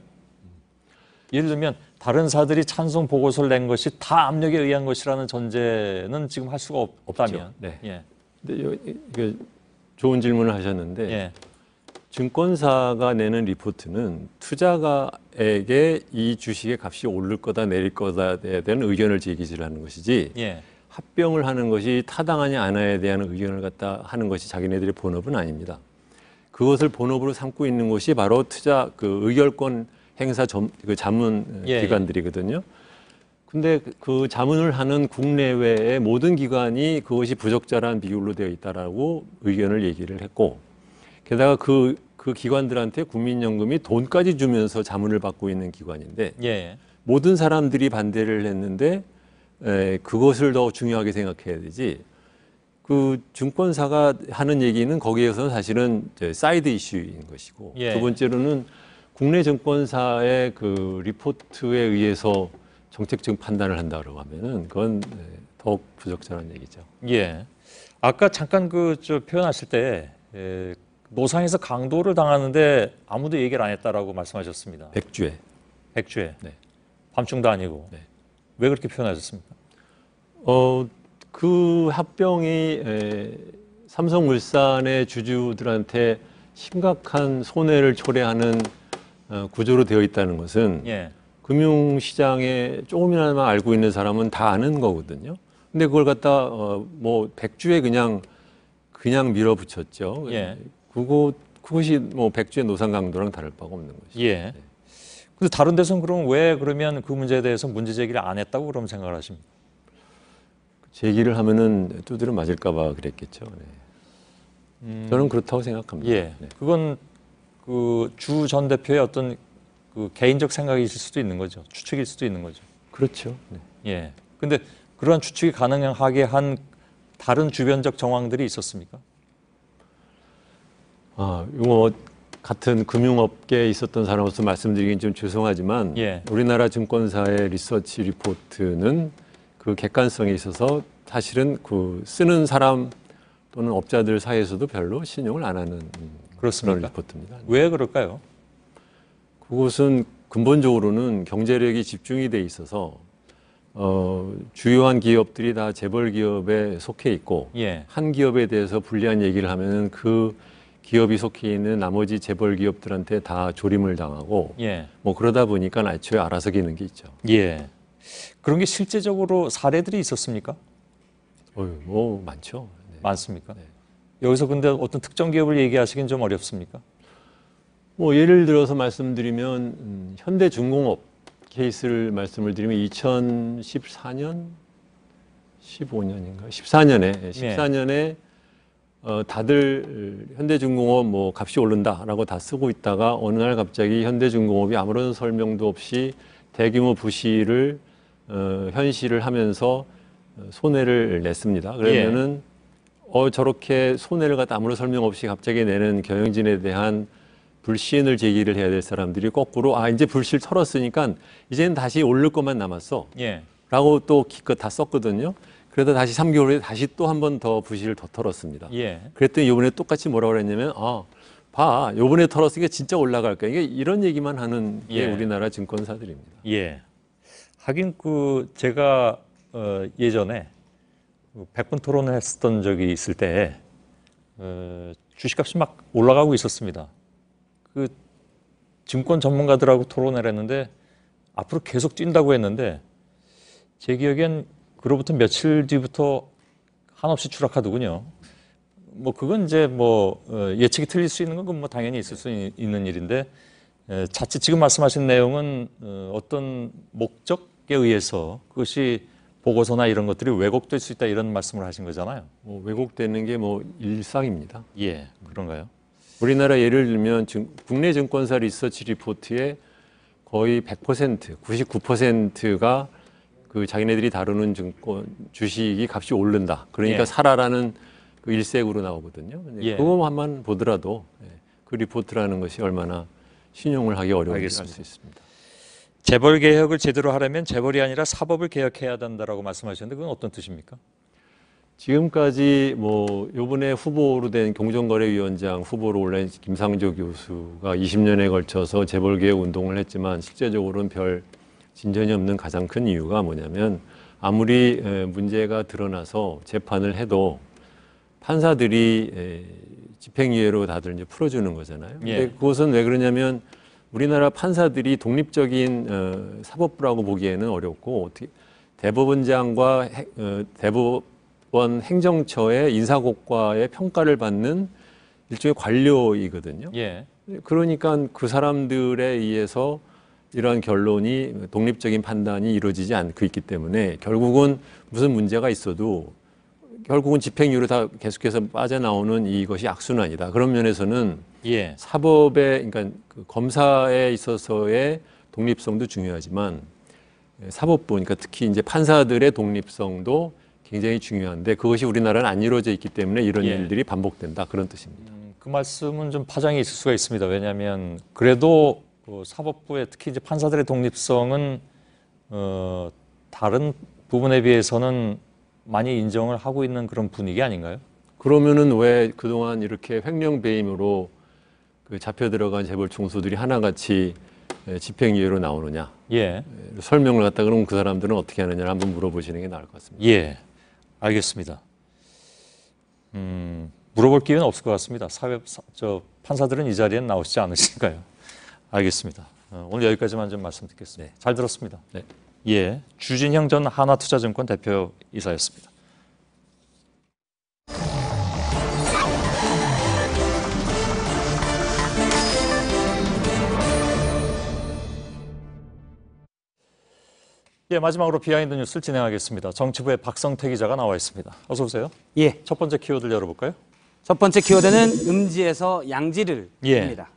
예를 들면 다른 사들이 찬성 보고서를 낸 것이 다 압력에 의한 것이라는 전제는 지금 할 수가 없다면. 근데 좋은 질문을 하셨는데 증권사가 내는 리포트는 투자가에게 이 주식의 값이 오를 거다 내릴 거다에 대한 의견을 제기를 하는 것이지 합병을 하는 것이 타당하냐 안하에 대한 의견을 갖다 하는 것이 자기네들의 본업은 아닙니다. 그것을 본업으로 삼고 있는 것이 바로 투자 의결권 행사 그 자문 기관들이거든요. 근데 그 자문을 하는 국내외의 모든 기관이 그것이 부적절한 비율로 되어 있다라고 의견을 얘기를 했고 게다가 그 기관들한테 국민연금이 돈까지 주면서 자문을 받고 있는 기관인데 모든 사람들이 반대를 했는데 그것을 더 중요하게 생각해야 되지 그 증권사가 하는 얘기는 거기에서는 사실은 사이드 이슈인 것이고 두 번째로는 국내 증권사의 그 리포트에 의해서 정책적 판단을 한다고 하면은 그건 더욱 부적절한 얘기죠. 아까 잠깐 표현하실 때 노상에서 강도를 당하는데 아무도 얘기를 안 했다라고 말씀하셨습니다. 백주에. 밤중도 아니고. 왜 그렇게 표현하셨습니까? 그 합병이 삼성물산의 주주들한테 심각한 손해를 초래하는 구조로 되어 있다는 것은 예. 금융시장에 조금이나마 알고 있는 사람은 다 아는 거거든요. 근데 그걸 갖다 뭐 100주에 그냥 밀어붙였죠. 예. 그것이 뭐 100주의 노상 강도랑 다를 바가 없는 것이죠. 예. 네. 근데 다른 데서는 그럼 왜 그러면 그 문제에 대해서 문제 제기를 안 했다고 그럼 생각을 하십니까? 제기를 하면은 두드려 맞을까 봐 그랬겠죠. 네. 저는 그렇다고 생각합니다. 예. 네. 그건 그 주 전 대표의 어떤 그 개인적 생각일 수도 있는 거죠. 추측일 수도 있는 거죠. 그렇죠. 네. 예. 근데 그러한 추측이 가능하게 한 다른 주변적 정황들이 있었습니까? 이거 같은 금융업계에 있었던 사람으로서 말씀드리긴 좀 죄송하지만 예. 우리나라 증권사의 리서치 리포트는 그 객관성에 있어서 사실은 그 쓰는 사람 또는 업자들 사이에서도 별로 신용을 안 하는 그런 리포트입니다. 왜 그럴까요? 그것은 근본적으로는 경제력이 집중이 돼 있어서 주요한 기업들이 다 재벌 기업에 속해 있고 예. 한 기업에 대해서 불리한 얘기를 하면은 그 기업이 속해 있는 나머지 재벌 기업들한테 다 조림을 당하고 예. 뭐 그러다 보니까 애초에 알아서 기는 게 있죠. 예. 그런 게 실제적으로 사례들이 있었습니까? 뭐 많죠. 네. 많습니까? 네. 여기서 근데 어떤 특정 기업을 얘기하시긴 좀 어렵습니까? 뭐 예를 들어서 말씀드리면 현대중공업 케이스를 말씀을 드리면 2014년, 15년인가? 14년에 다들 현대중공업 뭐 값이 오른다라고 다 쓰고 있다가 어느 날 갑자기 현대중공업이 아무런 설명도 없이 대규모 부실을 현실을 하면서 손해를 냈습니다. 그러면은 저렇게 손해를 갖다 아무런 설명 없이 갑자기 내는 경영진에 대한 불신을 제기를 해야 될 사람들이 거꾸로 이제 불실 털었으니까 이제는 다시 오를 것만 남았어. 예. 라고 또 기껏 다 썼거든요. 그러다 다시 3개월 후에 다시 또 한 번 더 부실을 더 털었습니다. 예. 그랬더니 이번에 똑같이 뭐라고 그랬냐면 봐, 요번에 털었으니까 진짜 올라갈 거야. 이게 이런 얘기만 하는 게 우리나라 증권사들입니다. 예. 하긴 제가 예전에 100분 토론을 했었던 적이 있을 때 주식값이 막 올라가고 있었습니다. 그 증권 전문가들하고 토론을 했는데 앞으로 계속 뛴다고 했는데 제 기억엔 그로부터 며칠 뒤부터 한없이 추락하더군요. 뭐 그건 이제 예측이 틀릴 수 있는 건 뭐 당연히 있을 수 있는 일인데 자칫 지금 말씀하신 내용은 어떤 목적에 의해서 그것이 보고서나 이런 것들이 왜곡될 수 있다 이런 말씀을 하신 거잖아요. 왜곡되는 게 일상입니다. 예, 그런가요? 우리나라 예를 들면 국내 증권사 리서치 리포트의 거의 100%, 99%가 그 자기네들이 다루는 증권 주식이 값이 오른다. 그러니까 사라라는 그 일색으로 나오거든요. 그거만 보더라도 그 리포트라는 것이 얼마나 신용을 하기 어려운지 알 수 있습니다. 재벌 개혁을 제대로 하려면 재벌이 아니라 사법을 개혁해야 된다라고 말씀하셨는데 그건 어떤 뜻입니까? 지금까지 요번에 후보로 된 공정거래위원장 후보로 올라온 김상조 교수가 20년에 걸쳐서 재벌 개혁 운동을 했지만 실제적으로는 별 진전이 없는 가장 큰 이유가 뭐냐면 아무리 문제가 드러나서 재판을 해도 판사들이 집행유예로 다들 이제 풀어주는 거잖아요. 근데 그것은 왜 그러냐면 우리나라 판사들이 독립적인 사법부라고 보기에는 어렵고 대법원장과 대법원 행정처의 인사고과의 평가를 받는 일종의 관료이거든요. 그러니까 그 사람들에 의해서 이러한 결론이 독립적인 판단이 이루어지지 않고 있기 때문에 결국은 무슨 문제가 있어도 결국은 집행유예로 다 계속해서 빠져나오는 이것이 악순환이다. 그런 면에서는 사법의 그러니까 그 검사에 있어서의 독립성도 중요하지만 사법부 그러니까 특히 이제 판사들의 독립성도 굉장히 중요한데 그것이 우리나라는 안 이루어져 있기 때문에 이런 일들이 반복된다. 그런 뜻입니다. 그 말씀은 좀 파장이 있을 수가 있습니다. 왜냐하면 그래도 사법부의 특히 이제 판사들의 독립성은 다른 부분에 비해서는 많이 인정을 하고 있는 그런 분위기 아닌가요? 그러면은 왜 그동안 이렇게 횡령배임으로 잡혀 들어간 재벌 총수들이 하나같이 집행유예로 나오느냐? 설명을 갖다 그러면 그 사람들은 어떻게 하느냐를 한번 물어보시는 게 나을 것 같습니다. 알겠습니다. 물어볼 기회는 없을 것 같습니다. 판사들은 이 자리에 나오시지 않으시니까요. 알겠습니다. 오늘 여기까지만 좀 말씀 듣겠습니다. 잘 들었습니다. 네. 예, 주진형 전 한화투자증권 대표이사였습니다. 예, 마지막으로 비하인드 뉴스를 진행하겠습니다. 정치부의 박성태 기자가 나와 있습니다. 어서 오세요. 예. 첫 번째 키워드를 열어볼까요? 첫 번째 키워드는 음지에서 양지를 입니다.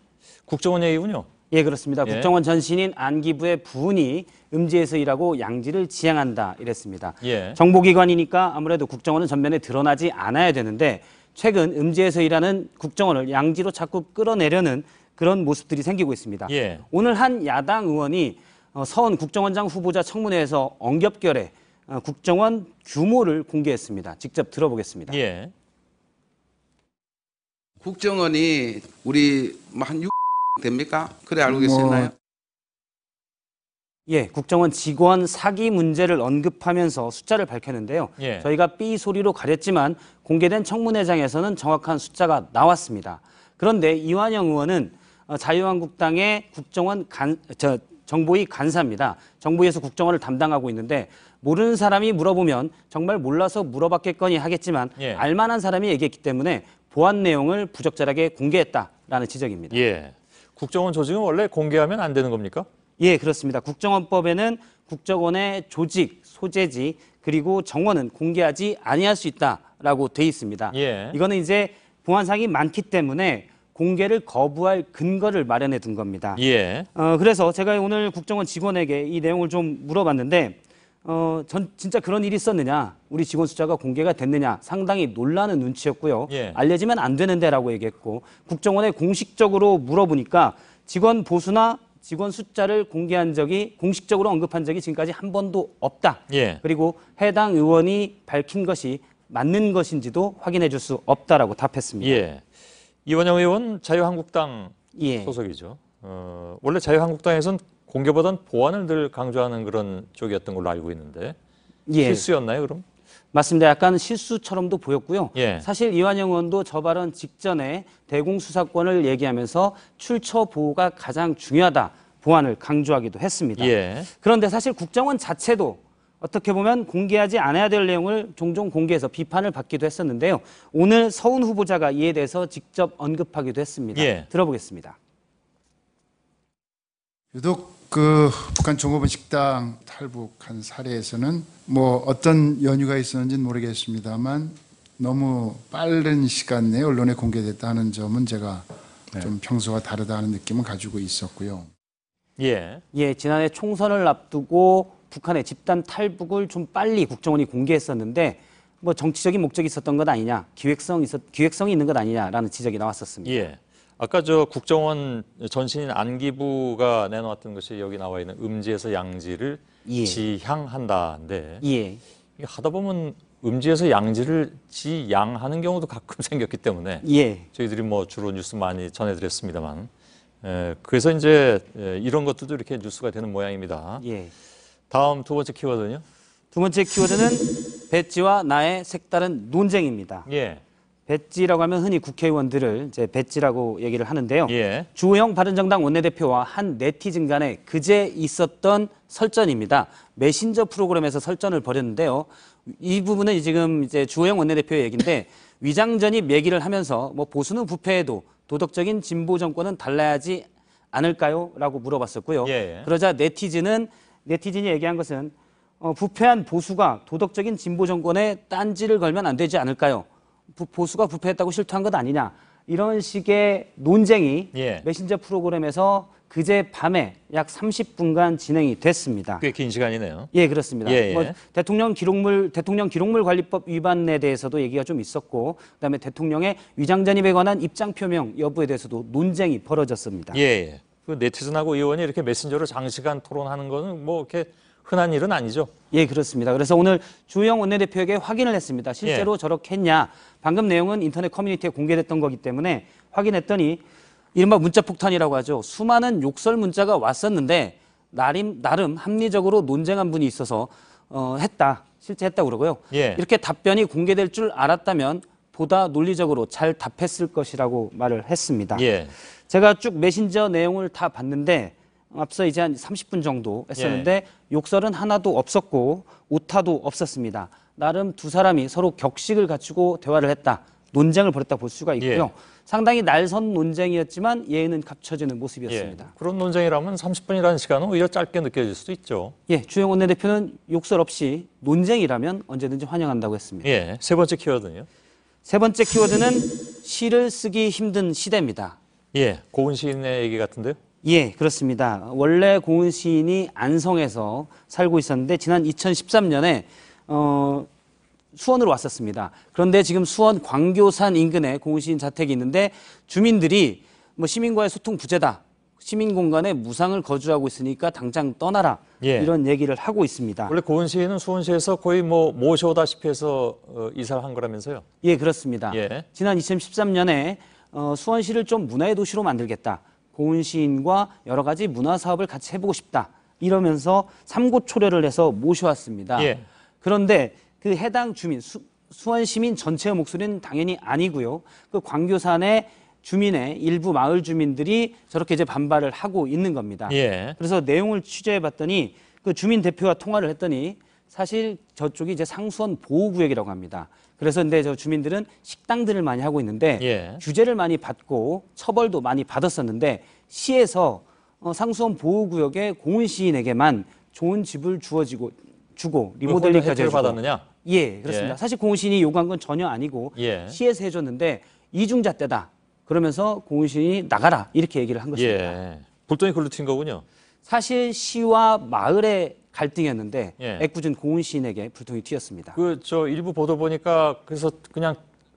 국정원 얘기군요. 예, 그렇습니다. 예. 국정원 전신인 안기부의 부은이 음지에서 일하고 양지를 지향한다 이랬습니다. 예. 정보기관이니까 아무래도 국정원은 전면에 드러나지 않아야 되는데 최근 음지에서 일하는 국정원을 양지로 자꾸 끌어내려는 그런 모습들이 생기고 있습니다. 예. 오늘 한 야당 의원이 서훈 국정원장 후보자 청문회에서 엉겹결에 국정원 규모를 공개했습니다. 직접 들어보겠습니다. 예. 국정원이 우리 한 6 됩니까? 그래 알고 계시나요? 예, 국정원 직원 사기 문제를 언급하면서 숫자를 밝혔는데요. 예. 저희가 삐 소리로 가렸지만 공개된 청문회장에서는 정확한 숫자가 나왔습니다. 그런데 이완영 의원은 자유한국당의 국정원 정보위 간사입니다. 정보위에서 국정원을 담당하고 있는데 모르는 사람이 물어보면 정말 몰라서 물어봤겠거니 하겠지만 예. 알만한 사람이 얘기했기 때문에 보안 내용을 부적절하게 공개했다라는 지적입니다. 예. 국정원 조직은 원래 공개하면 안 되는 겁니까? 예, 그렇습니다. 국정원법에는 국정원의 조직, 소재지 그리고 정원은 공개하지 아니할 수 있다라고 돼 있습니다. 예. 이거는 이제 보안상이 많기 때문에 공개를 거부할 근거를 마련해 둔 겁니다. 예. 그래서 제가 오늘 국정원 직원에게 이 내용을 좀 물어봤는데 진짜 그런 일이 있었느냐, 우리 직원 숫자가 공개가 됐느냐 상당히 놀라는 눈치였고요. 예. 알려지면 안 되는데라고 얘기했고 국정원에 공식적으로 물어보니까 직원 보수나 직원 숫자를 공식적으로 언급한 적이 지금까지 한 번도 없다. 예. 그리고 해당 의원이 밝힌 것이 맞는 것인지도 확인해 줄 수 없다라고 답했습니다. 예. 이완영 의원 자유한국당 소속이죠. 원래 자유한국당에서는 공개보단 보안을 늘 강조하는 그런 쪽이었던 걸로 알고 있는데 실수였나요, 그럼? 맞습니다. 약간 실수처럼도 보였고요. 예. 사실 이완영 의원도 저 발언 직전에 대공수사권을 얘기하면서 출처 보호가 가장 중요하다, 보안을 강조하기도 했습니다. 예. 그런데 사실 국정원 자체도 어떻게 보면 공개하지 않아야 될 내용을 종종 공개해서 비판을 받기도 했었는데요. 오늘 서훈 후보자가 이에 대해서 직접 언급하기도 했습니다. 예. 들어보겠습니다. 유독 북한 종업원 식당 탈북한 사례에서는 어떤 연유가 있었는지는 모르겠습니다만 너무 빠른 시간 내에 언론에 공개됐다 하는 점은 제가 좀 평소와 다르다 하는 느낌을 가지고 있었고요. 예, 지난해 총선을 앞두고 북한의 집단 탈북을 좀 빨리 국정원이 공개했었는데 정치적인 목적이 있었던 것 아니냐, 기획성이 있는 것 아니냐라는 지적이 나왔었습니다. 예. 아까 저 국정원 전신인 안기부가 내놓았던 것이 여기 나와 있는 음지에서 양지를 지향한다인데 이게 하다 보면 음지에서 양지를 지양하는 경우도 가끔 생겼기 때문에 저희들이 주로 뉴스 많이 전해드렸습니다만 그래서 이제 이런 것들도 이렇게 뉴스가 되는 모양입니다. 다음 두 번째 키워드는요? 두 번째 키워드는 배지와 나의 색다른 논쟁입니다. 배지라고 하면 흔히 국회의원들을 이제 배지라고 얘기를 하는데요. 주호영 바른정당 원내대표와 한 네티즌 간에 그제 있었던 설전입니다. 메신저 프로그램에서 설전을 벌였는데요. 이 부분은 지금 이제 주호영 원내대표의 얘기인데 위장전입 얘기를 하면서 보수는 부패해도 도덕적인 진보 정권은 달라야지 않을까요? 라고 물어봤었고요. 그러자 네티즌이 얘기한 것은 부패한 보수가 도덕적인 진보 정권에 딴지를 걸면 안 되지 않을까요? 보수가 부패했다고 실토한 것 아니냐, 이런 식의 논쟁이 메신저 프로그램에서 그제 밤에 약 30분간 진행이 됐습니다. 꽤 긴 시간이네요. 예, 그렇습니다. 대통령 기록물 관리법 위반에 대해서도 얘기가 좀 있었고, 그다음에 대통령의 위장 전입에 관한 입장 표명 여부에 대해서도 논쟁이 벌어졌습니다. 그 네티즌하고 의원이 이렇게 메신저로 장시간 토론하는 거는 이렇게 흔한 일은 아니죠? 예, 그렇습니다. 그래서 오늘 주호영 원내대표에게 확인을 했습니다. 실제로 저렇게 했냐. 방금 내용은 인터넷 커뮤니티에 공개됐던 거기 때문에 확인했더니 이른바 문자폭탄이라고 하죠. 수많은 욕설 문자가 왔었는데 나름 합리적으로 논쟁한 분이 있어서 실제 했다고 그러고요. 이렇게 답변이 공개될 줄 알았다면 보다 논리적으로 잘 답했을 것이라고 말을 했습니다. 예. 제가 쭉 메신저 내용을 다 봤는데 앞서 이제 한 30분 정도 했었는데 욕설은 하나도 없었고 오타도 없었습니다. 나름 두 사람이 서로 격식을 갖추고 대화를 했다. 논쟁을 벌였다 볼 수가 있고요. 예. 상당히 날선 논쟁이었지만 예의는 갖춰지는 모습이었습니다. 예. 그런 논쟁이라면 30분이라는 시간은 오히려 짧게 느껴질 수도 있죠. 예, 주영 원내대표는 욕설 없이 논쟁이라면 언제든지 환영한다고 했습니다. 예. 세 번째 키워드는요? 세 번째 키워드는 시를 쓰기 힘든 시대입니다. 예, 고은 시인의 얘기 같은데요? 예, 그렇습니다. 원래 고은 시인이 안성에서 살고 있었는데 지난 2013년에 수원으로 왔었습니다. 그런데 지금 수원 광교산 인근에 고은 시인 자택이 있는데 주민들이 뭐 시민과의 소통 부재다. 시민 공간에 무상을 거주하고 있으니까 당장 떠나라. 예. 이런 얘기를 하고 있습니다. 원래 고은 시인은 수원시에서 거의 뭐 모셔오다시피 해서 이사를 한 거라면서요? 예, 그렇습니다. 예. 지난 2013년에 수원시를 좀 문화의 도시로 만들겠다. 고은 시인과 여러 가지 문화 사업을 같이 해보고 싶다. 이러면서 삼고초려를 해서 모셔왔습니다. 예. 그런데 그 해당 주민, 수원 시민 전체의 목소리는 당연히 아니고요. 그 광교산의 주민의 일부 마을 주민들이 저렇게 이제 반발을 하고 있는 겁니다. 예. 그래서 내용을 취재해봤더니 그 주민 대표와 통화를 했더니 사실 저쪽이 이제 상수원 보호구역이라고 합니다. 그래서 근데 저 주민들은 식당들을 많이 하고 있는데 예. 규제를 많이 받고 처벌도 많이 받았었는데 시에서 상수원 보호구역의 고은 시인에게만 좋은 집을 주고 리모델링까지 혜택을 해주고. 받았느냐? 예, 그렇습니다. 예. 사실 고은 시인이 요구한 건 전혀 아니고 예. 시에서 해줬는데 이중잣대다. 그러면서 고은 시인이 나가라 이렇게 얘기를 한 것입니다. 예. 불똥이 글로 튄 거군요. 사실 시와 마을의 갈등이었는데 예. 애꿎은 고은 시인에게 불통이 튀었습니다. 저 일부 보도 보니까 그래서 그냥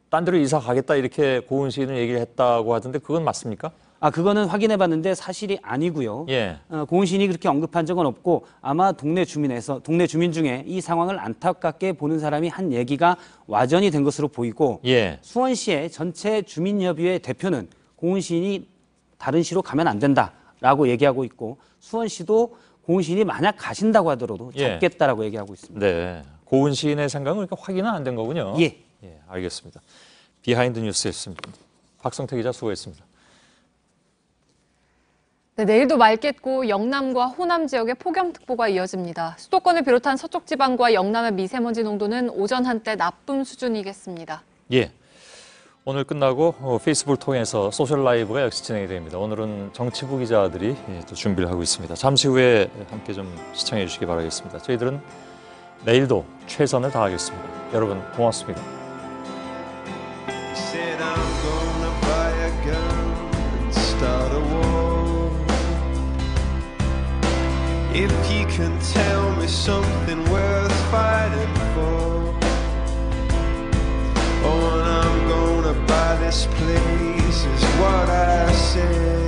딴 데로 이사 가겠다 이렇게 고은 시인을 얘기를 했다고 하던데 그건 맞습니까? 그거는 확인해봤는데 사실이 아니고요. 예. 고은 시인이 그렇게 언급한 적은 없고 아마 동네 주민 중에 이 상황을 안타깝게 보는 사람이 한 얘기가 와전이 된 것으로 보이고 예. 수원시의 전체 주민협의회 대표는 고은 시인이 다른 시로 가면 안 된다라고 얘기하고 있고 수원시도 고은 시인이 만약 가신다고 하더라도 예. 잡겠다라고 얘기하고 있습니다. 네. 고은 시인의 생각은 그러니까 확인은 안 된 거군요. 예. 예, 알겠습니다. 비하인드 뉴스였습니다. 박성태 기자 수고했습니다. 네, 내일도 맑겠고 영남과 호남 지역에 폭염특보가 이어집니다. 수도권을 비롯한 서쪽 지방과 영남의 미세먼지 농도는 오전 한때 나쁨 수준이겠습니다. 예. 오늘 끝나고 페이스북을 통해서 소셜 라이브가 역시 진행이 됩니다. 오늘은 정치부 기자들이 또 준비를 하고 있습니다. 잠시 후에 함께 좀 시청해 주시기 바라겠습니다. 저희들은 내일도 최선을 다하겠습니다. 여러분 고맙습니다. If you can tell me something worth fighting for, oh, and I'm gonna buy this place is what I said.